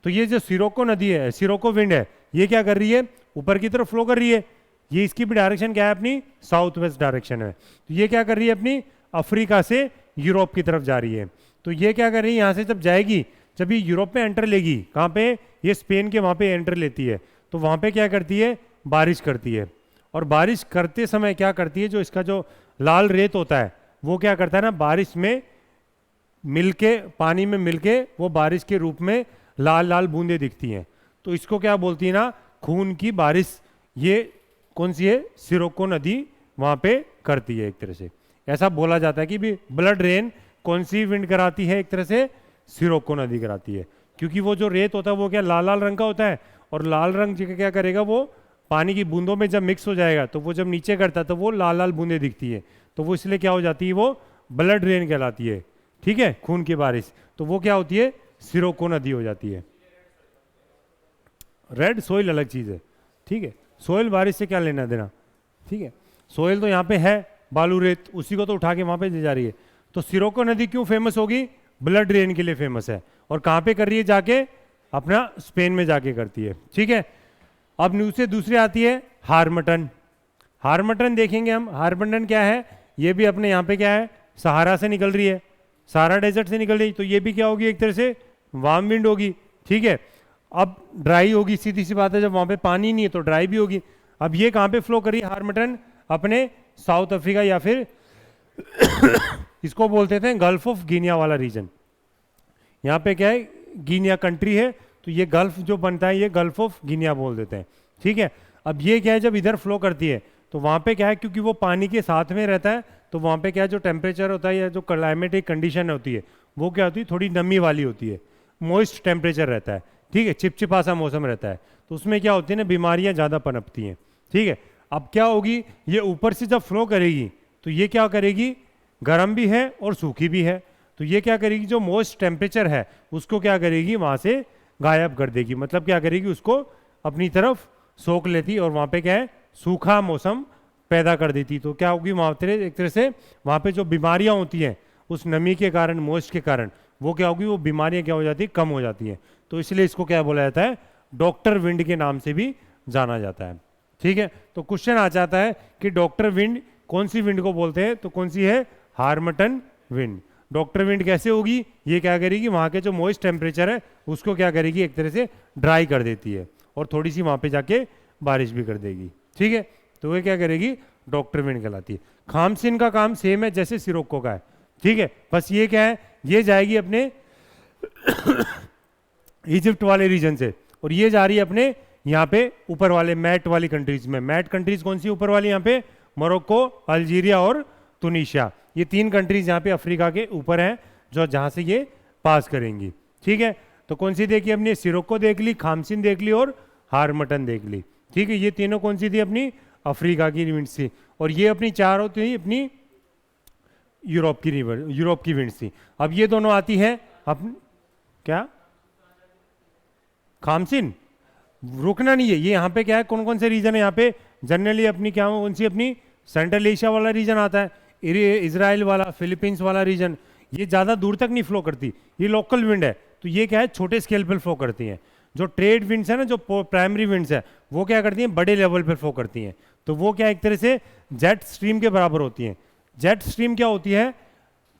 तो ये जो सिरोको नदी है, सिरोको विंड है, ये क्या कर रही है, ऊपर की तरफ फ्लो कर रही है। ये इसकी भी डायरेक्शन क्या है, अपनी साउथ वेस्ट डायरेक्शन है। तो ये क्या कर रही है, अपनी अफ्रीका से यूरोप की तरफ जा रही है। तो ये क्या कर रही है, यहाँ से जब जाएगी, जब ये यूरोप में एंटर लेगी, कहाँ पे, ये स्पेन के वहाँ पे एंटर लेती है, तो वहाँ पे क्या करती है, बारिश करती है। और बारिश करते समय क्या करती है, जो इसका जो लाल रेत होता है वो क्या करता है ना, बारिश में मिलके, पानी में मिलके वो बारिश के रूप में लाल लाल बूंदे दिखती हैं। तो इसको क्या बोलती है ना, खून की बारिश। ये कौन सी है, सिरोको नदी वहाँ पे करती है। एक तरह से ऐसा बोला जाता है कि भी ब्लड रेन कौन सी विंड कराती है, एक तरह से सिरोको नदी कराती है। क्योंकि वो जो रेत होता है वो क्या लाल लाल रंग का होता है, और लाल रंग क्या करेगा, वो पानी की बूंदों में जब मिक्स हो जाएगा तो वो जब नीचे करता है तो वो लाल लाल बूंदें दिखती है, तो वो इसलिए क्या हो जाती है, वो ब्लड रेन कहलाती है। ठीक है, खून की बारिश, तो वो क्या होती है, सिरोको नदी हो जाती है। रेड सोइल अलग चीज़ है। ठीक है, सोइल बारिश से क्या लेना देना। ठीक है, सोइल तो यहाँ पे है, बालू रेत, उसी को तो उठा के वहाँ पे ले जा रही है। तो सिरोको नदी क्यों फेमस होगी, ब्लड रेन के लिए फेमस है। और कहाँ पे कर रही है, जाके अपना स्पेन में जाके करती है। ठीक है, अब दूसरी आती है हार्मटन। हार्मटन देखेंगे हम, हार्मटन क्या है, ये भी अपने यहाँ पे क्या है, सहारा से निकल रही है, सहारा डेजर्ट से निकल रही, तो ये भी क्या होगी, एक तरह से वार्म विंड होगी। ठीक है, अब ड्राई होगी, सीधी सी बात है, जब वहाँ पे पानी नहीं है तो ड्राई भी होगी। अब ये कहाँ पे फ्लो करी हार्मटन, अपने साउथ अफ्रीका या फिर इसको बोलते थे गल्फ ऑफ गिनिया वाला रीजन। यहाँ पे क्या है, गिनिया कंट्री है, तो ये गल्फ जो बनता है ये गल्फ ऑफ गिनिया बोल देते हैं। ठीक है, अब ये क्या है, जब इधर फ्लो करती है तो वहाँ पे क्या है, क्योंकि वो पानी के साथ में रहता है, तो वहाँ पे क्या है, जो टेम्परेचर होता है या जो क्लाइमेटिक कंडीशन होती है वो क्या होती है, थोड़ी नमी वाली होती है, मॉइस्ट टेम्परेचर रहता है। ठीक है, चिपचिपा सा मौसम रहता है, तो उसमें क्या होती है ना, बीमारियाँ ज़्यादा पनपती हैं। ठीक है, अब क्या होगी, ये ऊपर से जब फ्लो करेगी तो ये क्या करेगी, गर्म भी है और सूखी भी है, तो ये क्या करेगी, जो मॉइस्ट टेम्परेचर है उसको क्या करेगी, वहाँ से गायब कर देगी। मतलब क्या करेगी, उसको अपनी तरफ सोख लेती और वहाँ पे क्या है, सूखा मौसम पैदा कर देती। तो क्या होगी वहाँ पर एक तरह से वहाँ पे जो बीमारियाँ होती हैं उस नमी के कारण, मॉइस्ट के कारण, वो क्या होगी, वो बीमारियाँ क्या हो जाती है, कम हो जाती हैं। तो इसलिए इसको क्या बोला जाता है, डॉक्टर विंड के नाम से भी जाना जाता है। ठीक है, तो क्वेश्चन आ जाता है कि डॉक्टर विंड कौन सी विंड को बोलते हैं, तो कौन सी है, हार्मटन विंड। डॉक्टर विंड कैसे होगी, ये क्या करेगी, वहाँ के जो मॉइस्ट टेम्परेचर है उसको क्या करेगी, एक तरह से ड्राई कर देती है और थोड़ी सी वहाँ पे जाके बारिश भी कर देगी। ठीक है, तो वो क्या करेगी, डॉक्टर विंड कहलाती है। खामसिन का काम सेम है जैसे सिरोक्को का है। ठीक है, बस ये क्या है, ये जाएगी अपने इजिप्ट वाले रीजन से और ये जा रही है अपने यहाँ पे ऊपर वाले मैट वाली कंट्रीज में। मैट कंट्रीज कौन सी ऊपर वाली, यहाँ पे मोरक्को, अल्जीरिया और तुनीशिया, ये 3 कंट्रीज यहाँ पे अफ्रीका के ऊपर हैं जो जहाँ से ये पास करेंगी। ठीक है, तो कौन सी देखी अपनी, सिरोक्को देख ली, खामसिन देख ली और हार्मटन देख ली। ठीक है, ये तीनों कौन सी थी, अपनी अफ्रीका की विंड्स थी और ये अपनी 4 होती थी अपनी यूरोप की विंड्स थी। अब ये दोनों आती है अपनी क्या, खामसिन रुकना नहीं है, ये यहाँ पे क्या है, कौन कौन से रीजन है यहाँ पे, जनरली अपनी क्या कौन सी, अपनी सेंट्रल एशिया वाला रीजन आता है, इजराइल वाला, फिलीपींस वाला रीजन, ये ज़्यादा दूर तक नहीं फ्लो करती, ये लोकल विंड है। तो ये क्या है, छोटे स्केल पर फ्लो करती हैं। जो ट्रेड विंड्स है ना, जो प्राइमरी विंड्स है, वो क्या करती हैं, बड़े लेवल पर फ्लो करती हैं। तो वो क्या एक तरह से जेट स्ट्रीम के बराबर होती हैं। जेट स्ट्रीम क्या होती है,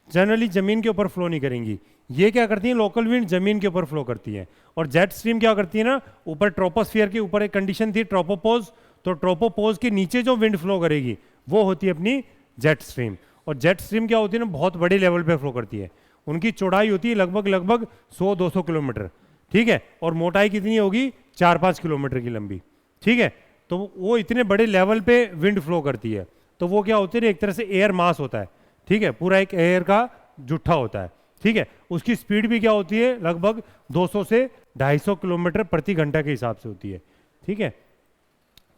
जनरली जमीन के ऊपर फ्लो नहीं करेंगी, ये क्या करती हैं, लोकल विंड जमीन के ऊपर फ्लो करती है। और जेट स्ट्रीम क्या करती है ना, ऊपर ट्रोपोस्फियर के ऊपर एक कंडीशन थी ट्रोपोपोज, तो ट्रोपोपोज के नीचे जो विंड फ्लो करेगी वो होती है अपनी जेट स्ट्रीम। और जेट स्ट्रीम क्या होती है ना, बहुत बड़े लेवल पे फ्लो करती है, उनकी चौड़ाई होती है लगभग 100-200 किलोमीटर। ठीक है, और मोटाई कितनी होगी, 4-5 किलोमीटर की लंबी। ठीक है, तो वो इतने बड़े लेवल पे विंड फ्लो करती है, तो वो क्या होती है, एक तरह से एयर मास होता है। ठीक है, पूरा एक एयर का जुट्ठा होता है। ठीक है, उसकी स्पीड भी क्या होती है, लगभग 200 से 250 किलोमीटर प्रति घंटा के हिसाब से होती है। ठीक है,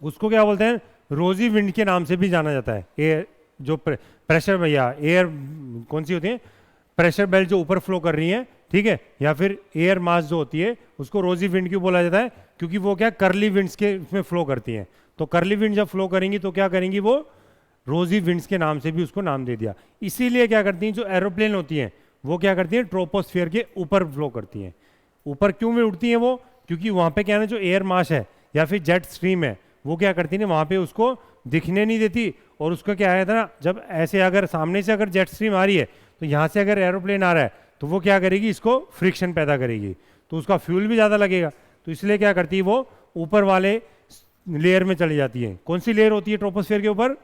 उसको क्या बोलते हैं, रोजी विंड के नाम से भी जाना जाता है। एयर जो प्रेशर या एयर कौन सी होती है, प्रेशर बेल्ट जो ऊपर फ्लो कर रही है, ठीक है, या फिर एयर मास जो होती है, उसको रोजी विंड क्यों बोला जाता है, क्योंकि वो क्या करली विंड्स के उसमें फ्लो करती हैं। तो करली विंड जब फ्लो करेंगी तो क्या करेंगी, वो रोजी विंड्स के नाम से भी उसको नाम दे दिया। इसीलिए क्या करती हैं, जो एरोप्लेन होती हैं वो क्या करती हैं, ट्रोपोस्फियर के ऊपर फ्लो करती हैं। ऊपर क्यों में उड़ती हैं वो, क्योंकि वहाँ पे क्या है ना, जो एयर मास है या फिर जेट स्ट्रीम है, वो क्या करती है, वहाँ पे उसको दिखने नहीं देती। और उसका क्या आया था ना, जब ऐसे अगर सामने से अगर जेट स्ट्रीम आ रही है, तो यहाँ से अगर एरोप्लेन आ रहा है, तो वो क्या करेगी, इसको फ्रिक्शन पैदा करेगी, तो उसका फ्यूल भी ज़्यादा लगेगा। तो इसलिए क्या करती है, वो ऊपर वाले लेयर में चली जाती है। कौन सी लेयर होती है ट्रोपोस्फियर के ऊपर,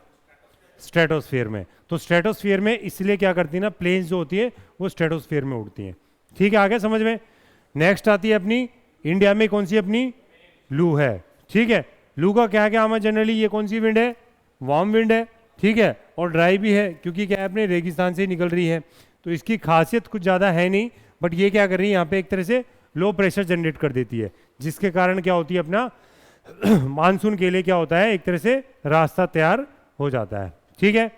स्ट्रेटोस्फियर में। तो स्ट्रेटोस्फियर में इसलिए क्या करती है ना, प्लेन्स जो होती है वो स्ट्रेटोस्फियर में उड़ती हैं। ठीक है, आगे समझ में। नेक्स्ट आती है अपनी इंडिया में कौन सी, अपनी लू है। ठीक है, लू का क्या क्या है, जनरली ये कौन सी विंड है, वार्म विंड है। ठीक है, और ड्राई भी है, क्योंकि क्या है, अपने रेगिस्तान से निकल रही है। तो इसकी खासियत कुछ ज़्यादा है नहीं, बट ये क्या कर रही है, यहाँ पे एक तरह से लो प्रेशर जनरेट कर देती है, जिसके कारण क्या होती है, अपना मानसून के लिए क्या होता है, एक तरह से रास्ता तैयार हो जाता है। ठीक है,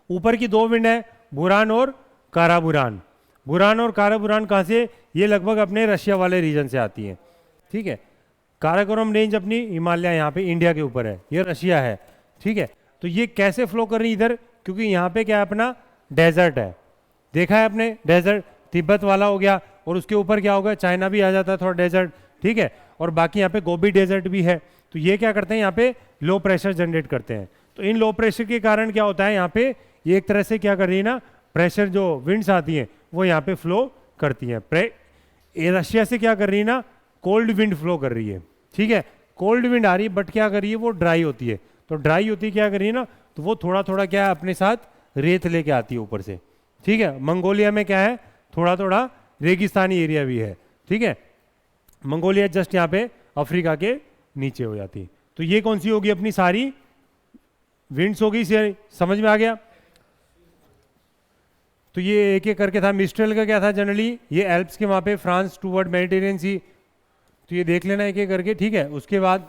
ऊपर की 2 विंड है, बुरान और काराबुरान। बुरान और काराबुरान कहाँ से, ये लगभग अपने रशिया वाले रीजन से आती हैं। ठीक है, काराकोरम रेंज अपनी हिमालय यहाँ पे इंडिया के ऊपर है, ये रशिया है। ठीक है, तो ये कैसे फ्लो कर रही है इधर, क्योंकि यहाँ पे क्या है, अपना डेजर्ट है, देखा है आपने डेजर्ट, तिब्बत वाला हो गया, और उसके ऊपर क्या होगा, चाइना भी आ जाता है थोड़ा डेजर्ट। ठीक है, और बाकी यहाँ पे गोबी डेजर्ट भी है। तो ये क्या करते हैं, यहाँ पे लो प्रेशर जनरेट करते हैं। तो इन लो प्रेशर के कारण क्या होता है, यहाँ पे ये एक तरह से क्या कर रही है ना, प्रेशर जो विंड्स आती हैं वो यहाँ पे फ्लो करती हैं। रशिया से क्या कर रही है ना, कोल्ड विंड फ्लो कर रही है। ठीक है, कोल्ड विंड आ रही है, बट क्या कर रही है, वो ड्राई होती है। तो ड्राई होती है, क्या कर रही है ना, तो वो थोड़ा थोड़ा क्या है, अपने साथ रेत लेके आती है ऊपर से। ठीक है, मंगोलिया में क्या है, थोड़ा थोड़ा रेगिस्तानी एरिया भी है। ठीक है, मंगोलिया जस्ट यहाँ पे अफ्रीका के नीचे हो जाती है। तो ये कौन सी होगी, अपनी सारी विंड्स होगी, समझ में आ गया। तो ये एक एक करके था। मिस्ट्रेल का क्या था, जनरली ये एल्प्स के वहाँ पे फ्रांस टूवर्ड मेडिटेरियन सी, तो ये देख लेना एक एक करके। ठीक है, उसके बाद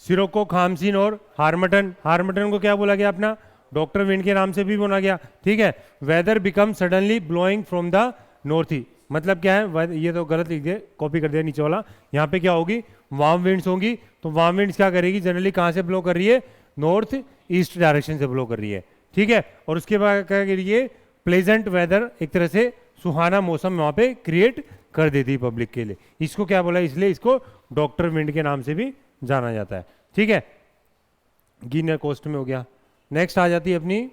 सिरोको, खामसिन और हार्मटन। हार्मटन को क्या बोला गया, अपना डॉक्टर विंड के नाम से भी बोला गया। ठीक है, weather become suddenly blowing from the north east, मतलब क्या है, ये तो गलत लिख दिया, कॉपी कर दिया नीचे वाला। यहाँ पे क्या होगी, वार्म विंड्स होंगी। तो वार्म विंड्स क्या करेगी, जनरली कहाँ से ब्लो कर रही है, नॉर्थ ईस्ट डायरेक्शन से ब्लो कर रही है, ठीक है। और उसके बाद क्या करेगी, ये प्लेजेंट वेदर, एक तरह से सुहाना मौसम वहाँ पे क्रिएट कर देती है पब्लिक के लिए। इसको क्या बोला, इसलिए इसको डॉक्टर विंड के नाम से भी जाना जाता है, ठीक है। गिनर कोस्ट में हो गया। नेक्स्ट आ जाती है अपनी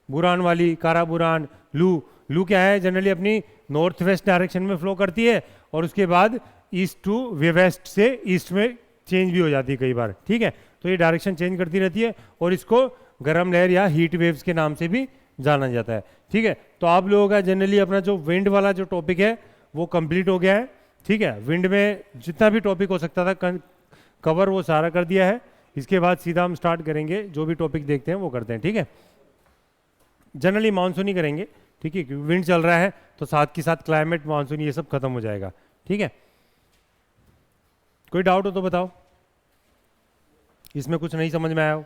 बुरान वाली, कारा बुरान, लू। लू क्या है, जनरली अपनी नॉर्थ वेस्ट डायरेक्शन में फ्लो करती है और उसके बाद ईस्ट टू वेस्ट से ईस्ट में चेंज भी हो जाती है कई बार, ठीक है। तो ये डायरेक्शन चेंज करती रहती है और इसको गर्म लहर या हीट वेव्स के नाम से भी जाना जाता है, ठीक है। तो आप लोगों का जनरली अपना जो विंड वाला जो टॉपिक है वो कंप्लीट हो गया है, ठीक है। विंड में जितना भी टॉपिक हो सकता था कवर वो सारा कर दिया है। इसके बाद सीधा हम स्टार्ट करेंगे, जो भी टॉपिक देखते हैं वो करते हैं, ठीक है। जनरली मानसून ही करेंगे, ठीक है, क्योंकि विंड चल रहा है तो साथ के साथ क्लाइमेट, मानसून, ये सब खत्म हो जाएगा, ठीक है। कोई डाउट हो तो बताओ, इसमें कुछ नहीं समझ में आया हो।